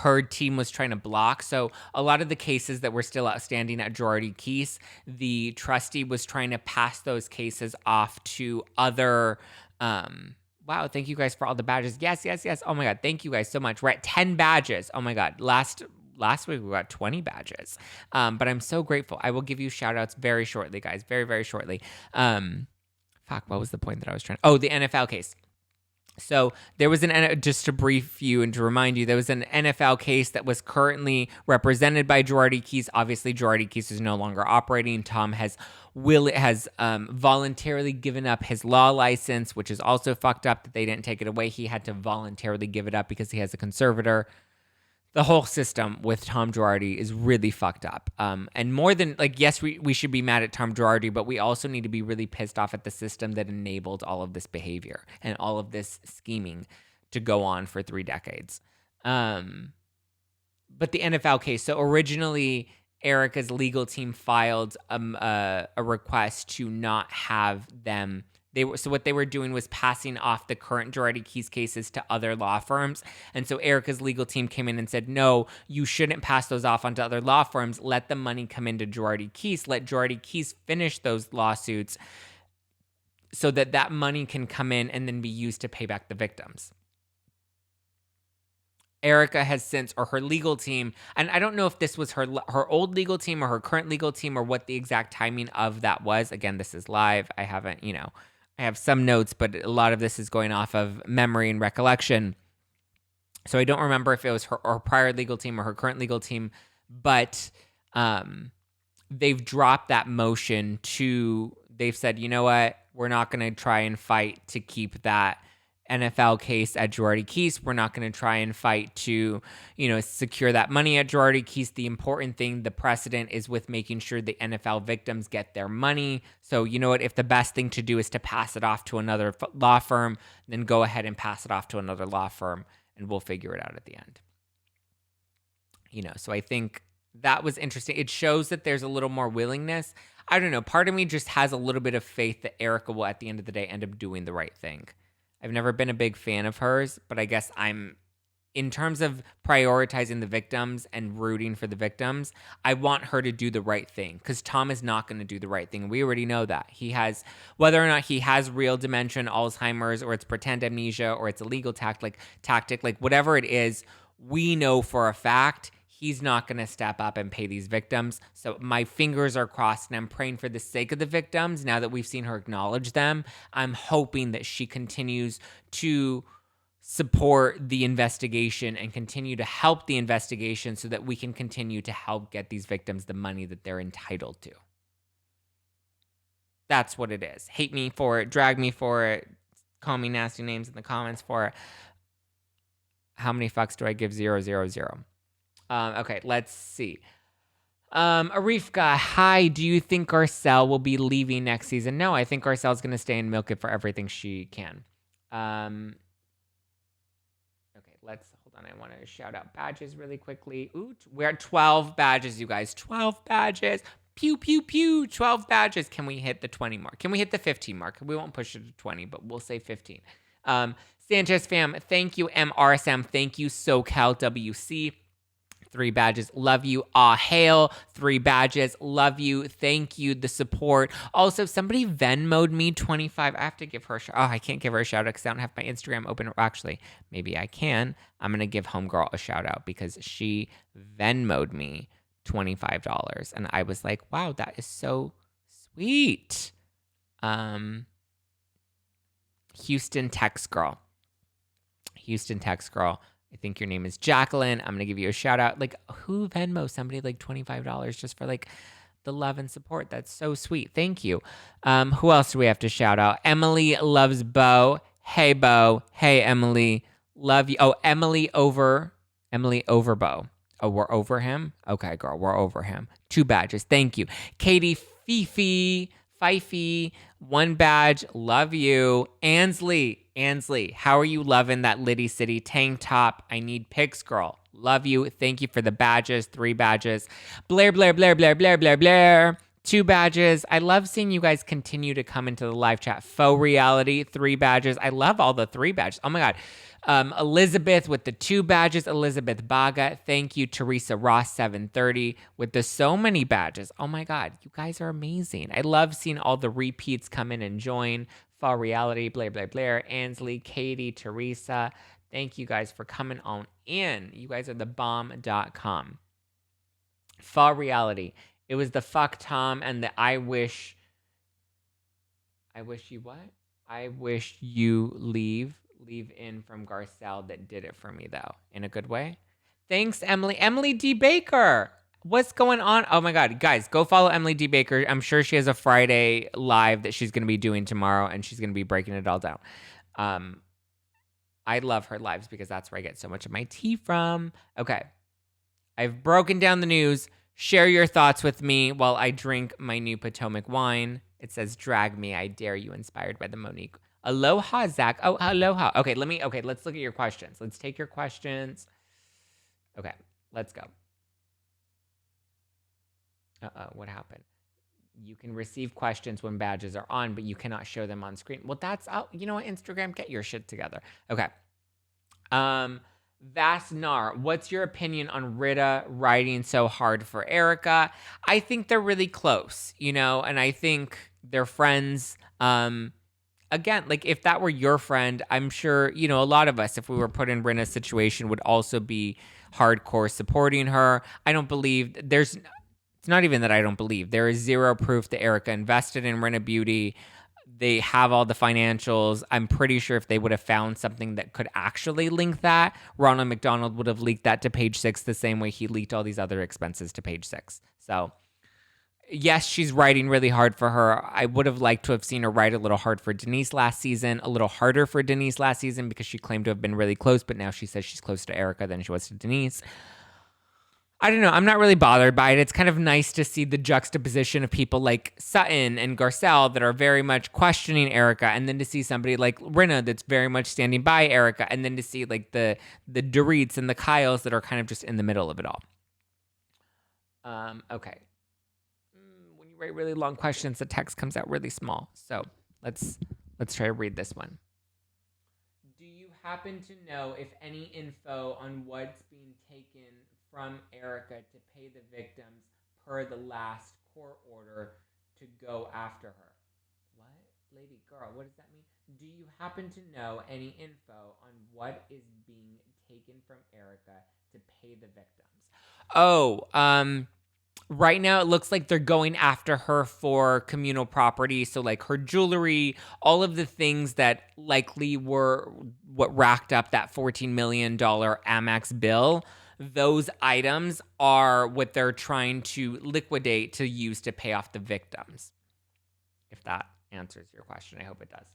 her team was trying to block. So a lot of the cases that were still outstanding at Girardi Keese, the trustee was trying to pass those cases off to other wow, thank you guys for all the badges. Yes. Oh my God, thank you guys so much. We're at 10 badges. Oh my God, last week we got 20 badges. But I'm so grateful. I will give you shout outs very shortly, guys. Very, very shortly. What was the point that I was trying? Oh, the NFL case. So there was just to brief you and to remind you, there was an NFL case that was currently represented by Girardi Keese. Obviously, Girardi Keese is no longer operating. Tom has voluntarily given up his law license, which is also fucked up that they didn't take it away. He had to voluntarily give it up because he has a conservator. The whole system with Tom Girardi is really fucked up. And more than, yes, we should be mad at Tom Girardi, but we also need to be really pissed off at the system that enabled all of this behavior and all of this scheming to go on for 3 decades. But the NFL case, so originally Erika's legal team filed a request to not have them. So what they were doing was passing off the current Girardi Keese cases to other law firms. And so Erika's legal team came in and said, no, you shouldn't pass those off onto other law firms. Let the money come into Girardi Keese. Let Girardi Keese finish those lawsuits so that money can come in and then be used to pay back the victims. Erika has since, or her legal team, and I don't know if this was her old legal team or her current legal team or what the exact timing of that was. Again, this is live. I haven't, I have some notes, but a lot of this is going off of memory and recollection. So I don't remember if it was her prior legal team or her current legal team, but they've dropped that motion they've said, you know what, we're not going to try and fight to keep that NFL case at Girardi Keese. We're not going to try and fight to, secure that money at Girardi Keese. The important thing, the precedent is with making sure the NFL victims get their money. So you know what? If the best thing to do is to pass it off to another law firm, then go ahead and pass it off to another law firm and we'll figure it out at the end. So I think that was interesting. It shows that there's a little more willingness. I don't know. Part of me just has a little bit of faith that Erika will at the end of the day end up doing the right thing. I've never been a big fan of hers, but I guess in terms of prioritizing the victims and rooting for the victims, I want her to do the right thing because Tom is not going to do the right thing. We already know that. Whether or not he has real dementia, Alzheimer's, or it's pretend amnesia, or it's a legal tactic, whatever it is, we know for a fact he's not going to step up and pay these victims. So my fingers are crossed, and I'm praying for the sake of the victims. Now that we've seen her acknowledge them, I'm hoping that she continues to support the investigation and continue to help the investigation so that we can continue to help get these victims the money that they're entitled to. That's what it is. Hate me for it, drag me for it, call me nasty names in the comments for it. How many fucks do I give? 0, 0, 0. Okay, let's see. Arifka, hi. Do you think Garcelle will be leaving next season? No, I think Garcelle's going to stay and milk it for everything she can. Okay, hold on. I want to shout out badges really quickly. Ooh, we're at 12 badges, you guys. 12 badges. Pew, pew, pew. 12 badges. Can we hit the 20 mark? Can we hit the 15 mark? We won't push it to 20, but we'll say 15. Sanchez fam, thank you. MRSM, thank you. SoCal WC, 3 badges. Love you. Hail, 3 badges. Love you. Thank you. The support. Also, somebody Venmo'd me 25. I have to give her a shout. Oh, I can't give her a shout out because I don't have my Instagram open. Actually, maybe I can. I'm going to give Homegirl a shout out because she Venmo'd me $25. And I was like, wow, that is so sweet. Houston Text Girl. I think your name is Jacqueline. I'm going to give you a shout out. Like, who Venmo somebody like $25 just for like the love and support? That's so sweet. Thank you. Who else do we have to shout out? Emily loves Bo. Hey, Bo. Hey, Emily. Love you. Oh, Emily over Bo. Oh, we're over him? Okay, girl, we're over him. 2 badges. Thank you. Katie Fifey, 1 badge. Love you. Ansley, how are you loving that Liddy City tank top? I need pics, girl. Love you. Thank you for the badges. 3 badges. Blair, 2 badges. I love seeing you guys continue to come into the live chat. Faux Reality, 3 badges. I love all the 3 badges. Oh my God. Elizabeth with the 2 badges. Elizabeth Baga. Thank you. Teresa Ross 730 with the so many badges. Oh my God. You guys are amazing. I love seeing all the repeats come in and join. Fall Reality, Blair, Ansley, Katie, Teresa. Thank you guys for coming on in. You guys are the bomb.com. Fall Reality. It was the fuck Tom and the I wish you what? I wish you leave in from Garcelle that did it for me though. In a good way. Thanks, Emily. Emily D. Baker. What's going on? Oh my God. Guys, go follow Emily D. Baker. I'm sure she has a Friday live that she's going to be doing tomorrow and she's going to be breaking it all down. I love her lives because that's where I get so much of my tea from. Okay. I've broken down the news. Share your thoughts with me while I drink my new Potomac wine. It says, drag me, I dare you, inspired by the Monique. Aloha, Zack. Oh, aloha. Okay, let's look at your questions. Let's take your questions. Okay, let's go. What happened? You can receive questions when badges are on, but you cannot show them on screen. Well, that's out. You know what, Instagram, get your shit together. Okay. Vasnar, what's your opinion on Rita writing so hard for Erika? I think they're really close, and I think they're friends. Again, like if that were your friend, I'm sure, a lot of us, if we were put in Rinna's situation, would also be hardcore supporting her. I don't believe it's not even that I don't believe. There is 0 proof that Erika invested in Rinna Beauty. They have all the financials. I'm pretty sure if they would have found something that could actually link that, Ronald McDonald would have leaked that to Page 6 the same way he leaked all these other expenses to Page 6. So, yes, she's writing really hard for her. I would have liked to have seen her write a little hard for Denise last season, a little harder for Denise last season because she claimed to have been really close, but now she says she's closer to Erika than she was to Denise. I don't know. I'm not really bothered by it. It's kind of nice to see the juxtaposition of people like Sutton and Garcelle that are very much questioning Erika, and then to see somebody like Rinna that's very much standing by Erika, and then to see like the Doreets and the Kyles that are kind of just in the middle of it all. Okay. When you write really long questions, the text comes out really small. So let's try to read this one. Do you happen to know if any info on what's being taken from Erika to pay the victims per the last court order to go after her? What? Lady girl, what does that mean? Do you happen to know any info on what is being taken from Erika to pay the victims. Oh, right now it looks like they're going after her for communal property. So like her jewelry, all of the things that likely were what racked up that $14 million Amex bill. Those items are what they're trying to liquidate to use to pay off the victims. If that answers your question, I hope it does.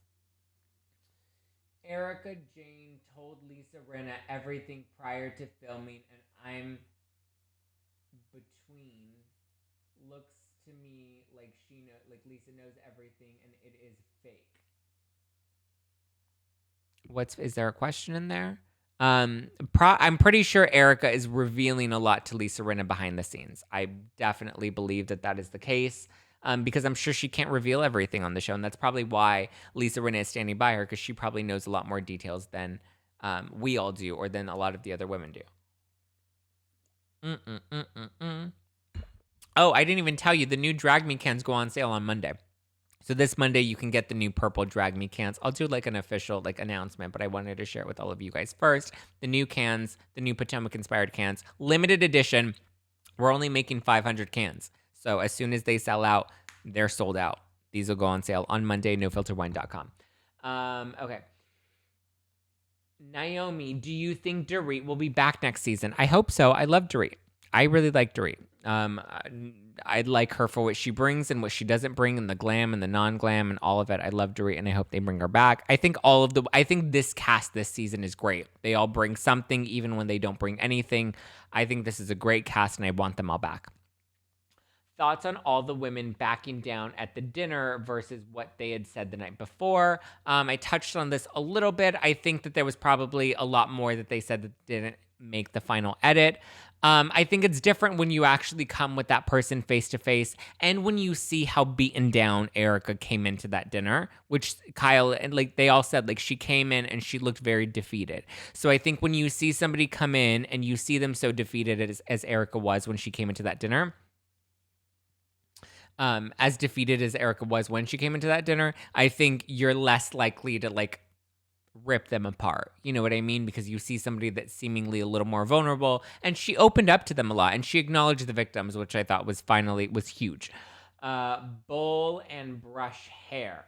Erika Jayne told Lisa Rinna everything prior to filming, and I'm between. Looks to me like Lisa knows everything, and it is fake. Is there a question in there? I'm pretty sure Erika is revealing a lot to Lisa Rinna behind the scenes. I definitely believe that is the case. Because I'm sure she can't reveal everything on the show, and that's probably why Lisa Rinna is standing by her, because she probably knows a lot more details than we all do, or than a lot of the other women do. Oh, I didn't even tell you, the new Drag Me cans go on sale on Monday. So this Monday, you can get the new purple Drag Me cans. I'll do like an official announcement, but I wanted to share it with all of you guys first. The new cans, the new Potomac-inspired cans, limited edition. We're only making 500 cans. So as soon as they sell out, they're sold out. These will go on sale on Monday, nofilterwine.com. Okay. Naomi, do you think Dory will be back next season? I hope so. I love Dory. I really like Dory. I like her for what she brings and what she doesn't bring, and the glam and the non-glam and all of it. I love Dory, and I hope they bring her back. I think this cast this season is great. They all bring something, even when they don't bring anything. I think this is a great cast, and I want them all back. Thoughts on all the women backing down at the dinner versus what they had said the night before. I touched on this a little bit. I think that there was probably a lot more that they said that didn't make the final edit. I think it's different when you actually come with that person face to face, and when you see how beaten down Erika came into that dinner, which Kyle and they all said she came in and she looked very defeated. So I think when you see somebody come in and you see them so defeated as Erika was when she came into that dinner, as defeated as Erika was when she came into that dinner, I think you're less likely to rip them apart. You know what I mean? Because you see somebody that's seemingly a little more vulnerable, and she opened up to them a lot, and she acknowledged the victims, which I thought was huge. Bowl and brush hair.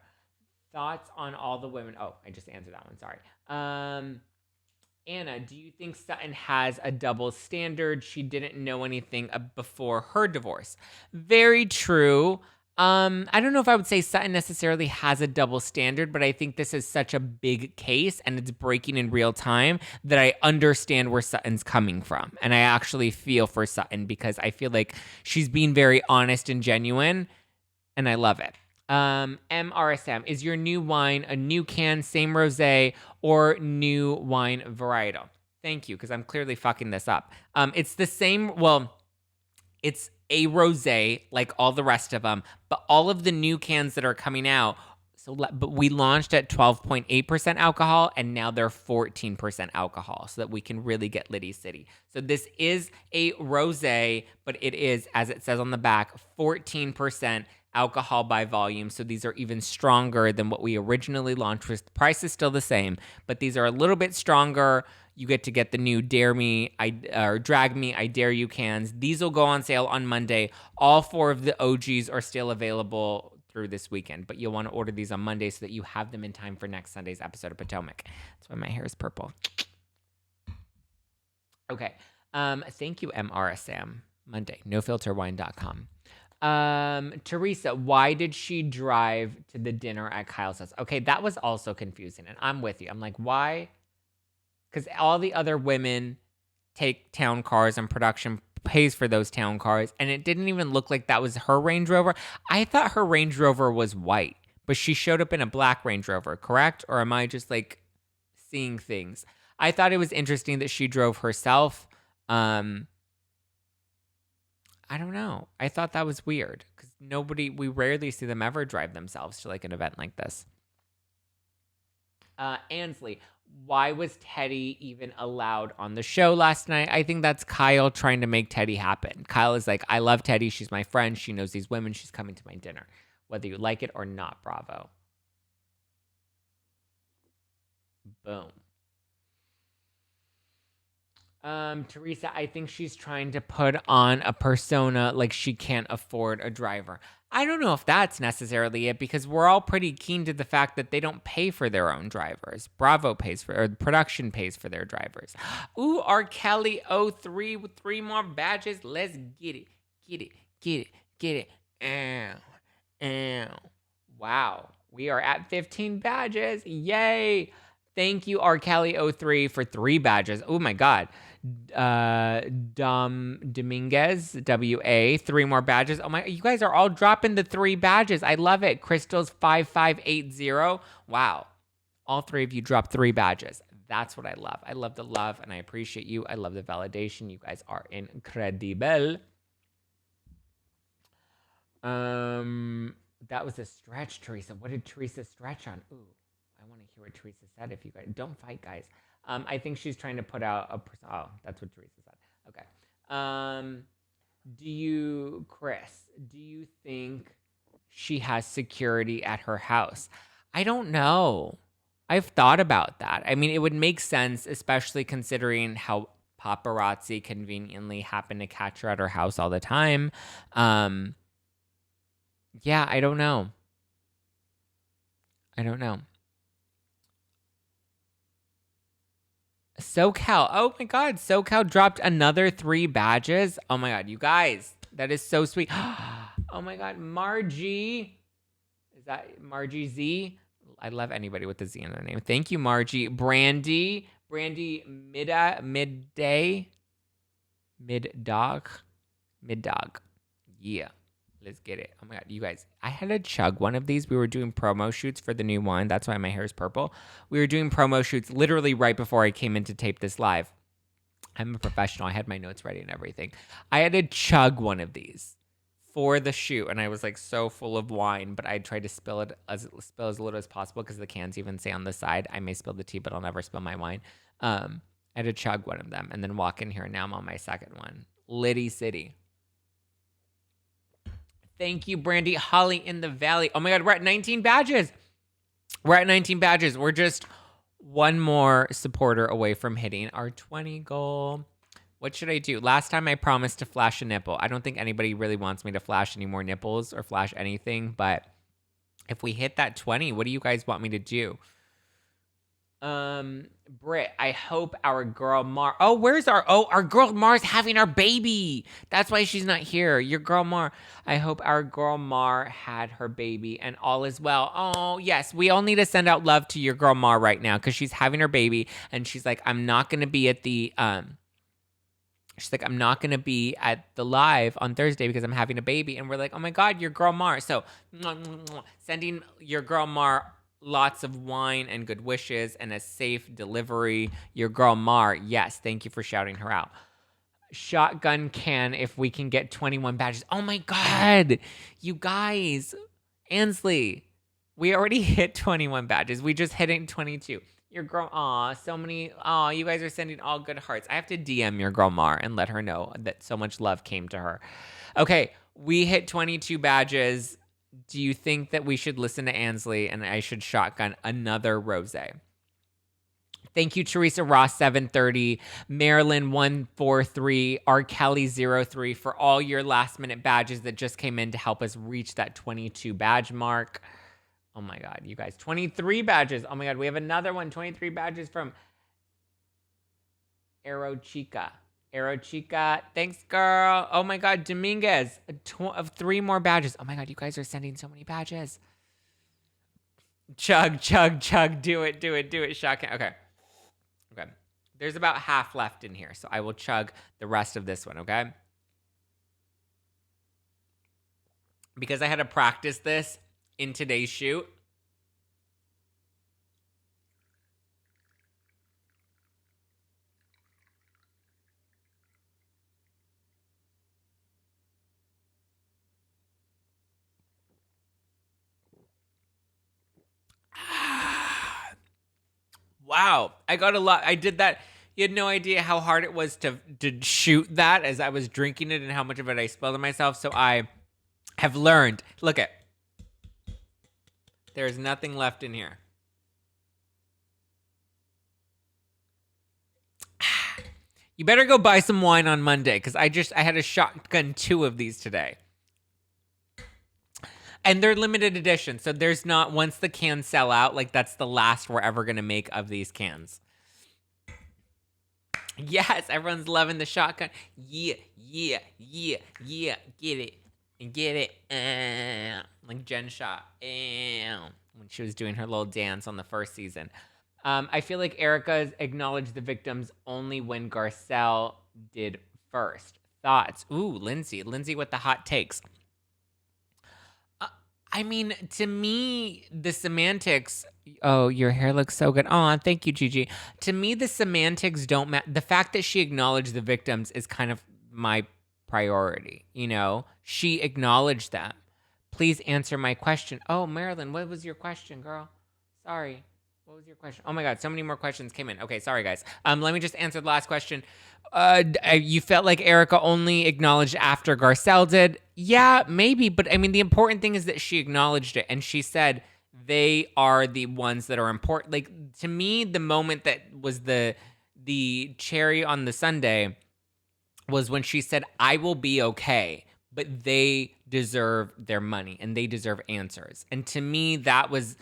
Thoughts on all the women? Oh, I just answered that one. Sorry. Anna, do you think Sutton has a double standard? She didn't know anything before her divorce. Very true. I don't know if I would say Sutton necessarily has a double standard, but I think this is such a big case and it's breaking in real time that I understand where Sutton's coming from. And I actually feel for Sutton because I feel like she's being very honest and genuine, and I love it. MRSM, is your new wine a new can, same rosé, or new wine varietal? Thank you, because I'm clearly fucking this up. It's the same, it's a rosé like all the rest of them, but all of the new cans that are coming out, but we launched at 12.8% alcohol, and now they're 14% alcohol, so that we can really get Liddy City. So this is a rosé, but it is, as it says on the back, 14% alcohol by volume. So these are even stronger than what we originally launched with. The price is still the same, but these are a little bit stronger. You get to get the new Drag Me, I Dare You cans. These will go on sale on Monday. All 4 of the OGs are still available through this weekend, but you'll want to order these on Monday so that you have them in time for next Sunday's episode of Potomac. That's why my hair is purple. Okay. Thank you, MRSM. Monday, nofilterwine.com. Teresa, why did she drive to the dinner at Kyle's house? Okay, that was also confusing, and I'm with you. I'm like, why? Because all the other women take town cars, and production pays for those town cars, and it didn't even look like that was her Range Rover. I thought her Range Rover was white, but she showed up in a black Range Rover, correct? Or am I just seeing things? I thought it was interesting that she drove herself. I don't know. I thought that was weird because we rarely see them ever drive themselves to an event like this. Ansley, why was Teddy even allowed on the show last night? I think that's Kyle trying to make Teddy happen. Kyle is like, I love Teddy. She's my friend. She knows these women. She's coming to my dinner. Whether you like it or not, bravo. Boom. Teresa, I think she's trying to put on a persona like she can't afford a driver. I don't know if that's necessarily it because we're all pretty keen to the fact that they don't pay for their own drivers. Bravo pays for, or production pays for their drivers. Ooh, R. Kelly 03 with 3 more badges. Let's get it. Get it. Get it. Get it. Ow. Ow. Wow. We are at 15 badges. Yay. Thank you, R. Kelly 03 for 3 badges. Oh my God. Dominguez, WA, 3 more badges. Oh my, you guys are all dropping the 3 badges. I love it. Crystal's 5580. Wow. All 3 of you dropped 3 badges. That's what I love. I love the love and I appreciate you. I love the validation. You guys are incredible. That was a stretch, Teresa. What did Teresa stretch on? Ooh, I want to hear what Teresa said. If you guys don't fight, guys. I think she's trying to put out a. Oh, that's what Teresa said. Okay. Chris, do you think she has security at her house? I don't know. I've thought about that. I mean, it would make sense, especially considering how paparazzi conveniently happen to catch her at her house all the time. Yeah, I don't know. SoCal. Oh my God. SoCal dropped another 3 badges. Oh my God. You guys, that is so sweet. Oh my God. Margie. Is that Margie Z? I love anybody with a Z in their name. Thank you, Margie. Brandy Middog. Yeah. Let's get it. Oh my God, you guys, I had to chug one of these. We were doing promo shoots for the new wine. That's why my hair is purple. We were doing promo shoots literally right before I came in to tape this live. I'm a professional. I had my notes ready and everything. I had to chug one of these for the shoot, and I was like so full of wine, but I tried to spill as little as possible because the cans even say on the side, I may spill the tea, but I'll never spill my wine. I had to chug one of them and then walk in here, and now I'm on my second one. Liddy City. Thank you, Brandy. Holly in the Valley. Oh my God, we're at 19 badges. We're just one more supporter away from hitting our 20 goal. What should I do? Last time I promised to flash a nipple. I don't think anybody really wants me to flash any more nipples or flash anything, but if we hit that 20, what do you guys want me to do? Britt, I hope our girl Mar. Oh, our girl Mar's having our baby. That's why she's not here. Your girl Mar. I hope our girl Mar had her baby and all is well. Oh, yes. We all need to send out love to your girl Mar right now because she's having her baby and she's like, I'm not going to be at the, live on Thursday because I'm having a baby. And we're like, oh my God, your girl Mar. So sending your girl Mar lots of wine and good wishes and a safe delivery. Your girl Mar, yes, thank you for shouting her out. Shotgun can if we can get 21 badges. Oh my God, you guys. Ansley, we already hit 21 badges. We just hit 22. Your girl, so many, you guys are sending all good hearts. I have to DM your girl Mar and let her know that so much love came to her. Okay, we hit 22 badges. Do you think that we should listen to Ansley and I should shotgun another rosé? Thank you, Teresa Ross 730, Marilyn 143, R. Kelly 03 for all your last minute badges that just came in to help us reach that 22 badge mark. Oh my God, you guys, 23 badges. Oh my God, we have another one, 23 badges from Aerochica. Thanks, girl. Oh my God, Dominguez, 3 more badges. Oh my God, you guys are sending so many badges. Chug, do it, shotgun. Okay. There's about half left in here, so I will chug the rest of this one, okay? Because I had to practice this in today's shoot. Wow, I got a lot. I did that. You had no idea how hard it was to shoot that as I was drinking it and how much of it I spilled on myself. So I have learned. Look at. There's nothing left in here. You better go buy some wine on Monday because I had a shotgun 2 of these today. And they're limited edition, so there's not, once the cans sell out, like that's the last we're ever going to make of these cans. Yes, everyone's loving the shotgun. Yeah. Get it. Like Jen Shaw. When she was doing her little dance on the first season. I feel like Erika acknowledged the victims only when Garcelle did first. Thoughts? Ooh, Lindsay with the hot takes. I mean, to me, the semantics. Oh, your hair looks so good. Oh, thank you, Gigi. To me, the semantics don't matter. The fact that she acknowledged the victims is kind of my priority. You know, she acknowledged them. Please answer my question. Oh, Marilyn, what was your question, girl? Sorry. What was your question? Oh my God, so many more questions came in. Okay, sorry guys. Let me just answer the last question. You felt like Erika only acknowledged after Garcelle did? Yeah, maybe, but I mean, the important thing is that she acknowledged it and she said they are the ones that are important. Like, to me, the moment that was the cherry on the sundae was when she said, I will be okay, but they deserve their money and they deserve answers. And to me, that was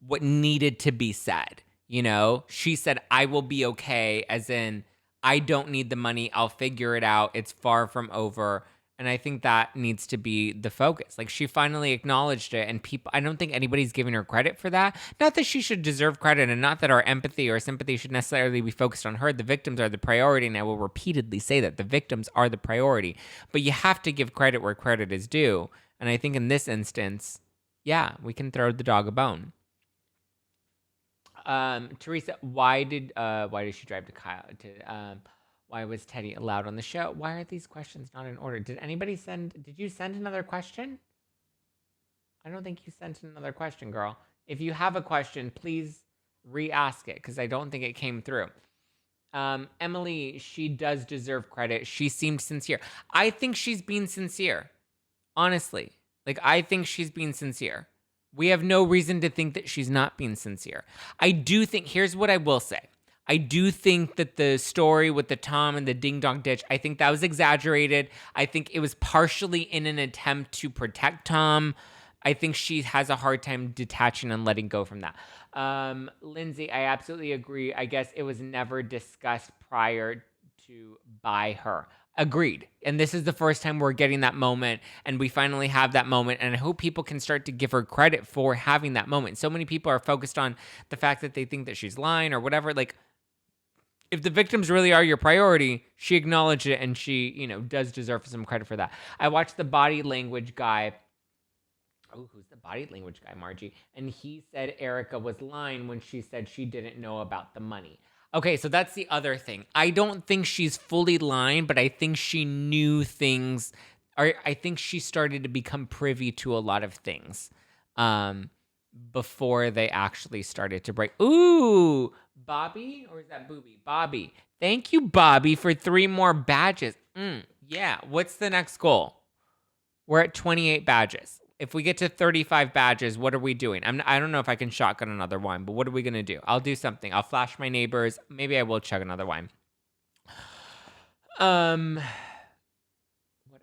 what needed to be said. You know, she said, I will be okay, as in, I don't need the money. I'll figure it out. It's far from over. And I think that needs to be the focus. Like, she finally acknowledged it, and people, I don't think anybody's giving her credit for that. Not that she should deserve credit, and not that our empathy or sympathy should necessarily be focused on her. The victims are the priority, and I will repeatedly say that. The victims are the priority. But you have to give credit where credit is due. And I think in this instance, yeah, we can throw the dog a bone. Teresa, why did she drive to Kyle? Why was Teddy allowed on the show? Why are these questions not in order? Did you send another question? I don't think you sent another question, girl. If you have a question, please re-ask it, because I don't think it came through. Emily, she does deserve credit. She seemed sincere. I think she's being sincere. Honestly. Like, I think she's being sincere. We have no reason to think that she's not being sincere. I do think, here's what I will say. I do think that the story with the Tom and the ding dong ditch, I think that was exaggerated. I think it was partially in an attempt to protect Tom. I think she has a hard time detaching and letting go from that. Lindsay, I absolutely agree. I guess it was never discussed prior to by her. Agreed. And this is the first time we're getting that moment, and we finally have that moment, and I hope people can start to give her credit for having that moment. So many people are focused on the fact that they think that she's lying or whatever. Like, if the victims really are your priority, she acknowledged it, and she, does deserve some credit for that. I watched the body language guy. Oh, who's the body language guy, Margie? And he said Erika was lying when she said she didn't know about the money. Okay, so that's the other thing. I don't think she's fully lying, but I think she knew things, or I think she started to become privy to a lot of things before they actually started to break. Ooh, Bobby? Or is that Booby? Bobby. Thank you, Bobby, for 3 more badges. Yeah, what's the next goal? We're at 28 badges. If we get to 35 badges, what are we doing? I don't know if I can shotgun another wine, but what are we going to do? I'll do something. I'll flash my neighbors. Maybe I will chug another wine. What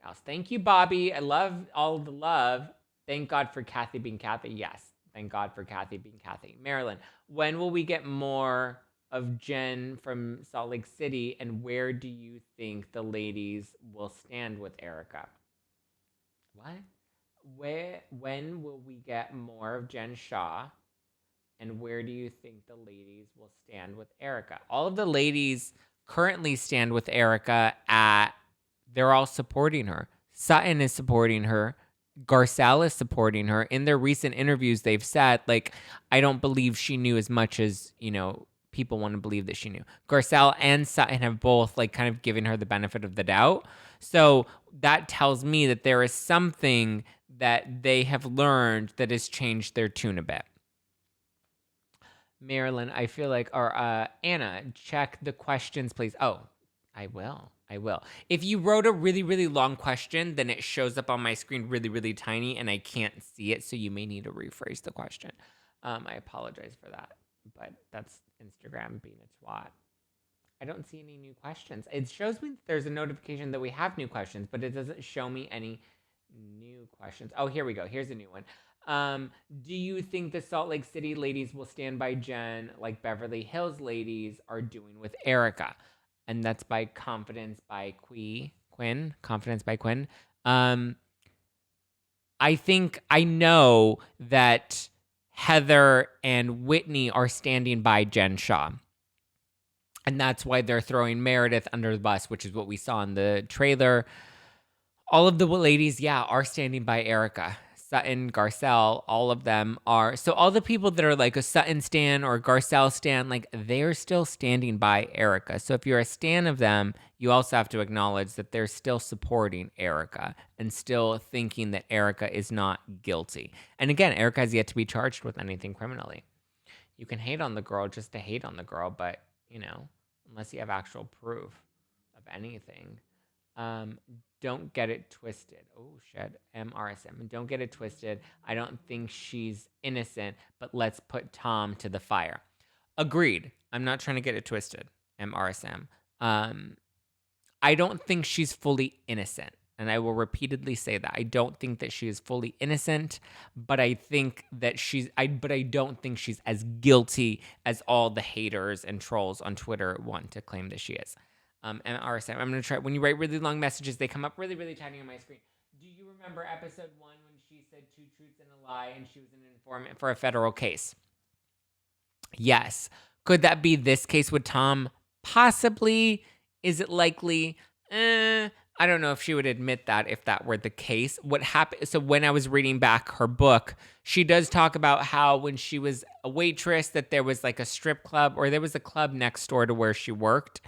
else? Thank you, Bobby. I love all the love. Thank God for Kathy being Kathy. Yes. Thank God for Kathy being Kathy. Marilyn, when will we get more of Jen from Salt Lake City, and where do you think the ladies will stand with Erika? What? When will we get more of Jen Shaw, and where do you think the ladies will stand with Erika? All of the ladies currently stand with Erika they're all supporting her. Sutton is supporting her. Garcelle is supporting her. In their recent interviews, they've said, like, I don't believe she knew as much as, people want to believe that she knew. Garcelle and Sutton have both, like, kind of given her the benefit of the doubt. So that tells me that there is something that they have learned that has changed their tune a bit. Marilyn, I feel like, or Anna, check the questions, please. Oh, I will. If you wrote a really, really long question, then it shows up on my screen really, really tiny, and I can't see it, so you may need to rephrase the question. I apologize for that, but that's Instagram being a twat. I don't see any new questions. It shows me there's a notification that we have new questions, but it doesn't show me any new questions. Oh, here we go. Here's a new one. Do you think the Salt Lake City ladies will stand by Jen like Beverly Hills ladies are doing with Erika? And that's by Confidence by Quinn. Confidence by Quinn. I know that Heather and Whitney are standing by Jen Shah. And that's why they're throwing Meredith under the bus, which is what we saw in the trailer. All of the ladies, are standing by Erika. Sutton, Garcelle, all of them are. So all the people that are like a Sutton stan or Garcelle stan, like they're still standing by Erika. So if you're a stan of them, you also have to acknowledge that they're still supporting Erika and still thinking that Erika is not guilty. And again, Erika has yet to be charged with anything criminally. You can hate on the girl just to hate on the girl, but unless you have actual proof of anything. Don't get it twisted. Oh, shit. MRSM. Don't get it twisted. I don't think she's innocent, but let's put Tom to the fire. Agreed. I'm not trying to get it twisted. MRSM. I don't think she's fully innocent. And I will repeatedly say that. I don't think that she is fully innocent, but I think that I don't think she's as guilty as all the haters and trolls on Twitter want to claim that she is. And RSM, I'm going to try. When you write really long messages, they come up really, really tiny on my screen. Do you remember episode 1 when she said 2 truths and a lie and she was an informant for a federal case? Yes. Could that be this case with Tom? Possibly. Is it likely? I don't know if she would admit that if that were the case. What happened? So when I was reading back her book, she does talk about how when she was a waitress that there was like a strip club or there was a club next door to where she worked.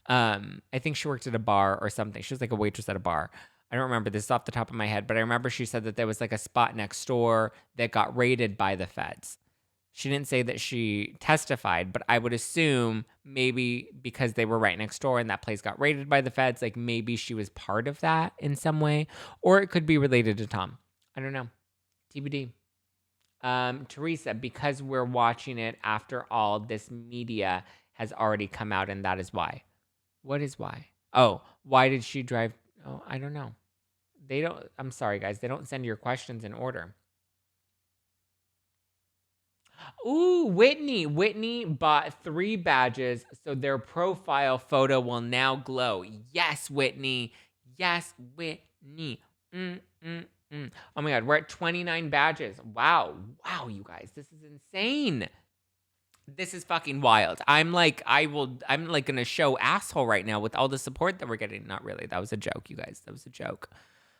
I think she worked at a bar or something. She was like a waitress at a bar. I don't remember this off the top of my head, but I remember she said that there was like a spot next door that got raided by the feds. She didn't say that she testified, but I would assume maybe because they were right next door and that place got raided by the feds, like maybe she was part of that in some way, or it could be related to Tom. I don't know. TBD. Teresa, because we're watching it after all, this media has already come out and that is why. What is why? Oh, why did she drive? Oh, I don't know. I'm sorry, guys. They don't send your questions in order. Ooh, Whitney. Whitney bought 3 badges, so their profile photo will now glow. Yes, Whitney. Yes, Whitney. Oh my God, we're at 29 badges. Wow, you guys, this is insane. This is fucking wild. I'm like in a show asshole right now with all the support that we're getting. Not really. That was a joke, you guys. That was a joke.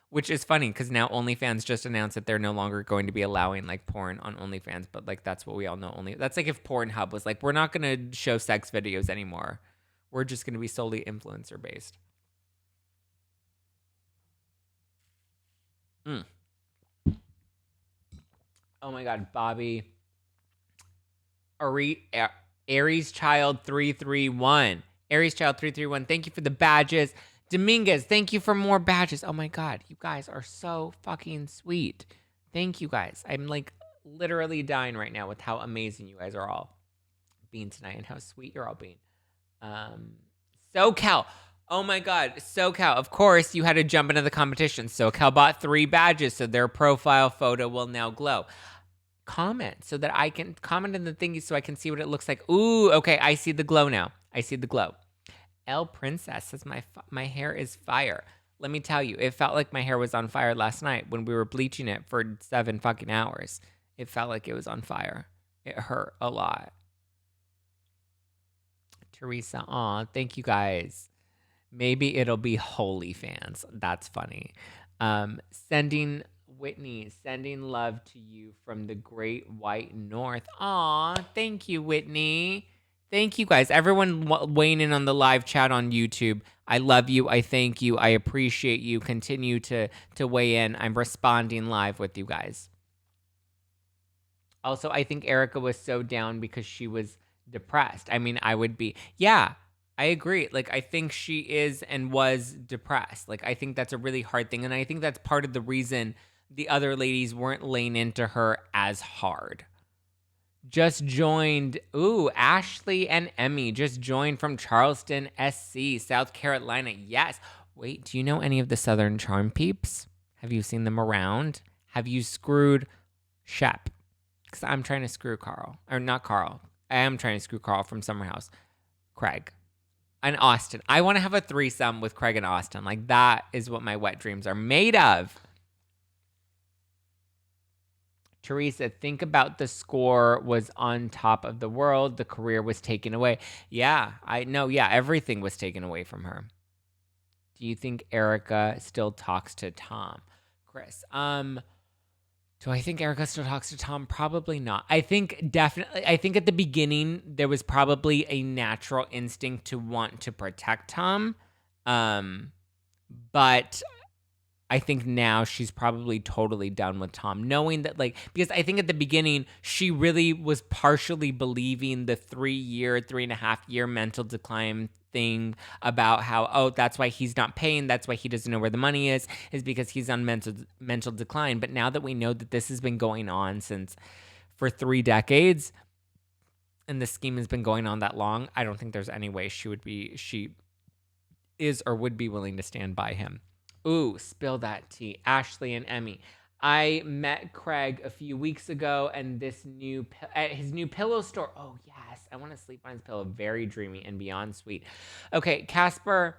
Which is funny because now OnlyFans just announced that they're no longer going to be allowing like porn on OnlyFans, but like that's what we all know. That's like if Pornhub was like, we're not going to show sex videos anymore. We're just going to be solely influencer based. Oh my God, Bobby. Aries Child 331. Aries Child 331. Thank you for the badges. Dominguez, thank you for more badges. Oh my God, you guys are so fucking sweet. Thank you guys. I'm like literally dying right now with how amazing you guys are all being tonight and how sweet you're all being. SoCal. Oh my God, SoCal. Of course, you had to jump into the competition. SoCal bought 3 badges, so their profile photo will now glow. Comment so that I can comment in the thingy so I can see what it looks like. Ooh, okay, I see the glow now. I see the glow. L Princess says my hair is fire. Let me tell you, it felt like my hair was on fire last night when we were bleaching it for 7 fucking hours. It felt like it was on fire. It hurt a lot. Teresa, aw, thank you guys. Maybe it'll be Holy Fans. That's funny. Sending love to you from the Great White North. Aw, thank you, Whitney. Thank you, guys. Everyone weighing in on the live chat on YouTube. I love you. I thank you. I appreciate you. Continue to weigh in. I'm responding live with you guys. Also, I think Erika was so down because she was depressed. I mean, I would be. Yeah, I agree. Like, I think she is and was depressed. Like, I think that's a really hard thing. And I think that's part of the reason the other ladies weren't laying into her as hard. just joined. Ooh, Ashley and Emmy just joined from Charleston, SC, South Carolina. Yes. Wait, do you know any of the Southern Charm peeps? Have you seen them around? Have you screwed Shep? Because I'm trying to screw Carl. Or not Carl. I am trying to screw Carl from Summer House. Craig. And Austin. I want to have a threesome with Craig and Austin. Like, that is what my wet dreams are made of. Teresa, think about the score was on top of the world. The career was taken away. Yeah, I know. Yeah, everything was taken away from her. Do you think Erika still talks to Tom? Chris, do I think Erika still talks to Tom? Probably not. I think at the beginning, there was probably a natural instinct to want to protect Tom. But I think now she's probably totally done with Tom, knowing that, like, because I think at the beginning, she really was partially believing the 3.5 year mental decline thing about how, oh, that's why he's not paying. That's why he doesn't know where the money is because he's on mental decline. But now that we know that this has been going on for 3 decades and the scheme has been going on that long, I don't think there's any way she is or would be willing to stand by him. Ooh, spill that tea. Ashley and Emmy. I met Craig a few weeks ago and his new pillow store. Oh, yes. I want to sleep on his pillow. Very dreamy and beyond sweet. Okay, Casper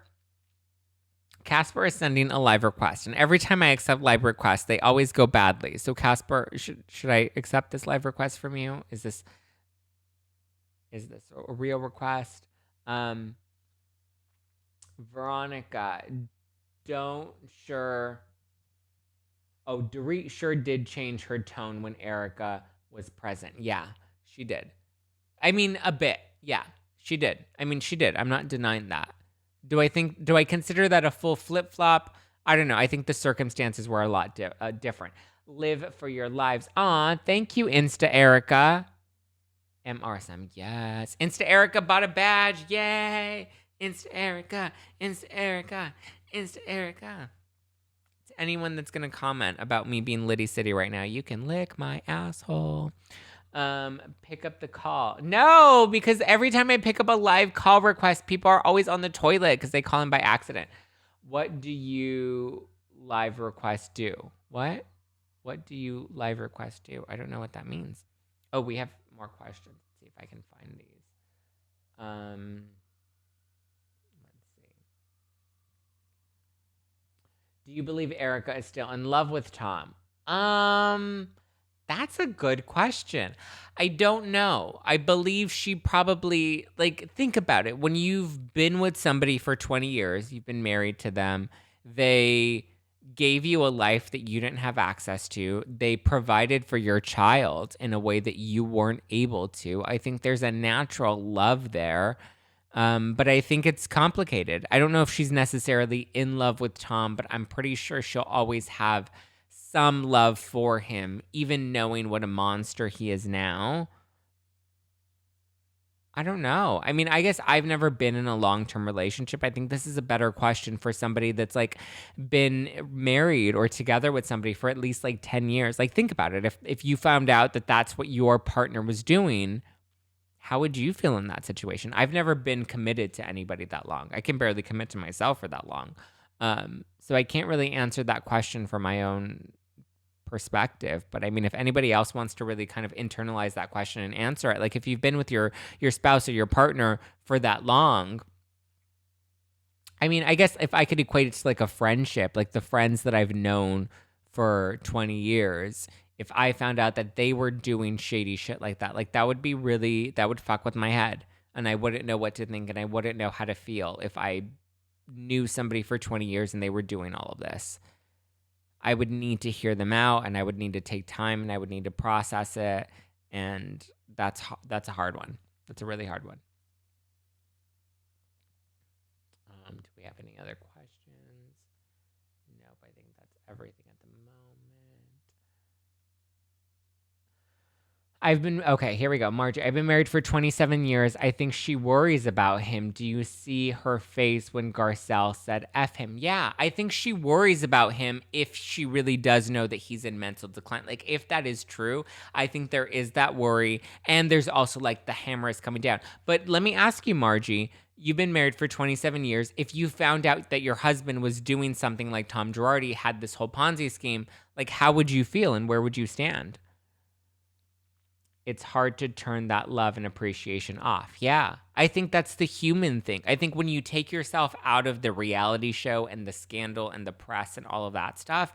is sending a live request. And every time I accept live requests, they always go badly. So, Casper, should I accept this live request from you? Is this a real request? Veronica, Dory sure did change her tone when Erika was present. Yeah, she did. I mean, a bit. Yeah, she did. I'm not denying that. Do I consider that a full flip-flop? I don't know. I think the circumstances were a lot different. Live for your lives. Aw, thank you, Insta Erika. MRSM, yes. Insta Erika bought a badge. Yay. Insta Erika. Insta Erika. Insta Erika. To anyone that's going to comment about me being Liddy City right now, you can lick my asshole. Pick up the call. No, because every time I pick up a live call request, people are always on the toilet because they call in by accident. What do you live request do? What? What do you live request do? I don't know what that means. Oh, we have more questions. Let's see if I can find these. Let's see. Do you believe Erika is still in love with Tom? That's a good question. I don't know. I believe she probably, like, think about it. When you've been with somebody for 20 years, you've been married to them, they gave you a life that you didn't have access to. They provided for your child in a way that you weren't able to. I think there's a natural love there. But I think it's complicated. I don't know if she's necessarily in love with Tom, but I'm pretty sure she'll always have some love for him, even knowing what a monster he is now. I don't know. I mean, I guess I've never been in a long-term relationship. I think this is a better question for somebody that's like been married or together with somebody for at least like 10 years. Like, think about it. If you found out that that's what your partner was doing, how would you feel in that situation? I've never been committed to anybody that long. I can barely commit to myself for that long. So I can't really answer that question from my own perspective. But I mean, if anybody else wants to really kind of internalize that question and answer it, like if you've been with your spouse or your partner for that long, I mean, I guess if I could equate it to like a friendship, like the friends that I've known for 20 years, if I found out that they were doing shady shit like that would be really, that would fuck with my head. And I wouldn't know what to think and I wouldn't know how to feel if I knew somebody for 20 years and they were doing all of this. I would need to hear them out and I would need to take time and I would need to process it. And that's a hard one. That's a really hard one. Do we have any other questions? Nope, I think that's everything at the moment. Okay, here we go. Margie, I've been married for 27 years. I think she worries about him. Do you see her face when Garcelle said F him? Yeah, I think she worries about him if she really does know that he's in mental decline. Like, if that is true, I think there is that worry. And there's also like the hammer is coming down. But let me ask you, Margie, you've been married for 27 years. If you found out that your husband was doing something like Tom Girardi had this whole Ponzi scheme, like, how would you feel and where would you stand? It's hard to turn that love and appreciation off. Yeah, I think that's the human thing. I think when you take yourself out of the reality show and the scandal and the press and all of that stuff,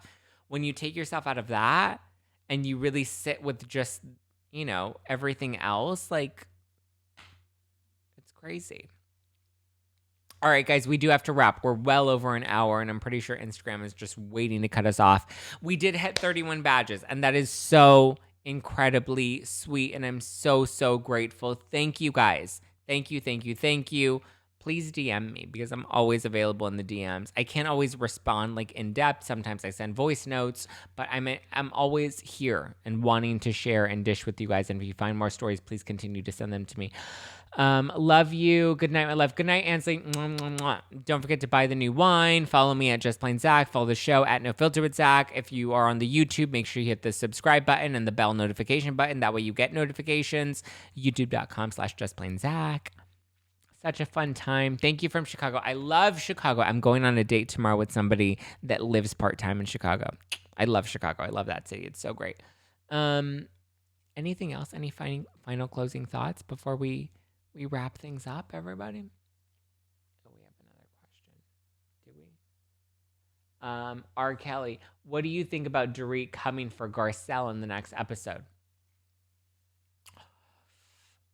when you take yourself out of that and you really sit with just, everything else, like, it's crazy. All right, guys, we do have to wrap. We're well over an hour, and I'm pretty sure Instagram is just waiting to cut us off. We did hit 31 badges, and that is so incredibly sweet, and I'm so, so grateful. Thank you, guys. Thank you, thank you, thank you. Please DM me because I'm always available in the DMs. I can't always respond like in depth. Sometimes I send voice notes, but I'm always here and wanting to share and dish with you guys. And if you find more stories, please continue to send them to me. Love you. Good night, my love. Good night, Ansley. Mwah, mwah, mwah. Don't forget to buy the new wine. Follow me at Just Plain Zack. Follow the show at No Filter with Zack. If you are on the YouTube, make sure you hit the subscribe button and the bell notification button. That way you get notifications. YouTube.com/JustPlainZack. Such a fun time. Thank you from Chicago. I love Chicago. I'm going on a date tomorrow with somebody that lives part-time in Chicago. I love Chicago. I love that city. It's so great. Anything else? Any final closing thoughts before we wrap things up, everybody? Oh, we have another question. Do we? R. Kelly, what do you think about Dory coming for Garcelle in the next episode?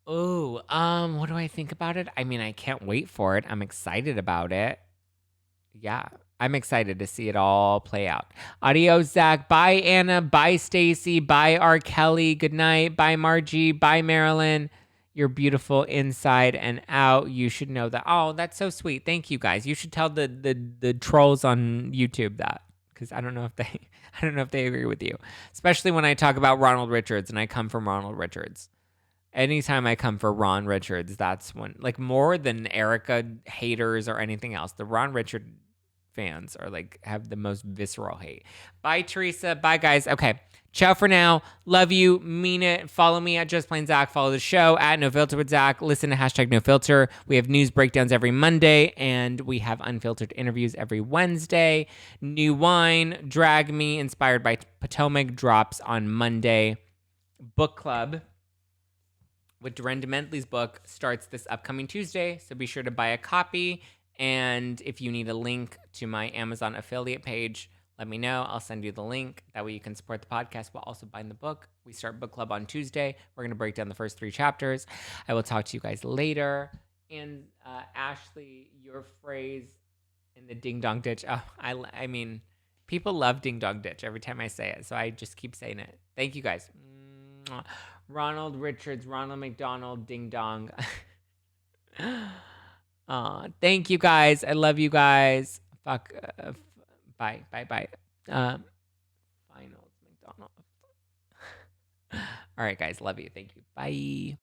Oh, what do I think about it? I mean, I can't wait for it. I'm excited about it. Yeah, I'm excited to see it all play out. Adios, Zack. Bye, Anna. Bye, Stacy. Bye, R. Kelly. Good night. Bye, Margie. Bye, Marilyn. You're beautiful inside and out. You should know that. Oh, that's so sweet. Thank you, guys. You should tell the trolls on YouTube that, because I don't know if they agree with you, especially when I talk about Ronald Richards and I come from Ronald Richards. Anytime I come for Ron Richards, that's when, like, more than Erika haters or anything else, the Ron Richard fans are like, have the most visceral hate. Bye, Teresa. Bye, guys. Okay. Ciao for now. Love you. Mean it. Follow me at Just Plain Zack. Follow the show at No Filter with Zack. Listen to #NoFilter. We have news breakdowns every Monday, and we have unfiltered interviews every Wednesday. New wine, Drag Me, inspired by Potomac, drops on Monday. Book Club with Dorinda Mentley's book starts this upcoming Tuesday, so be sure to buy a copy. And if you need a link to my Amazon affiliate page, let me know. I'll send you the link. That way you can support the podcast while also buying the book. We start book club on Tuesday. We're going to break down the first 3 chapters. I will talk to you guys later. And Ashley, your phrase in the ding dong ditch. Oh, I mean, people love ding dong ditch every time I say it, so I just keep saying it. Thank you guys. Ronald Richards, Ronald McDonald, ding dong. Thank you guys. I love you guys. Fuck. Bye. Finals, McDonald. All right, guys. Love you. Thank you. Bye.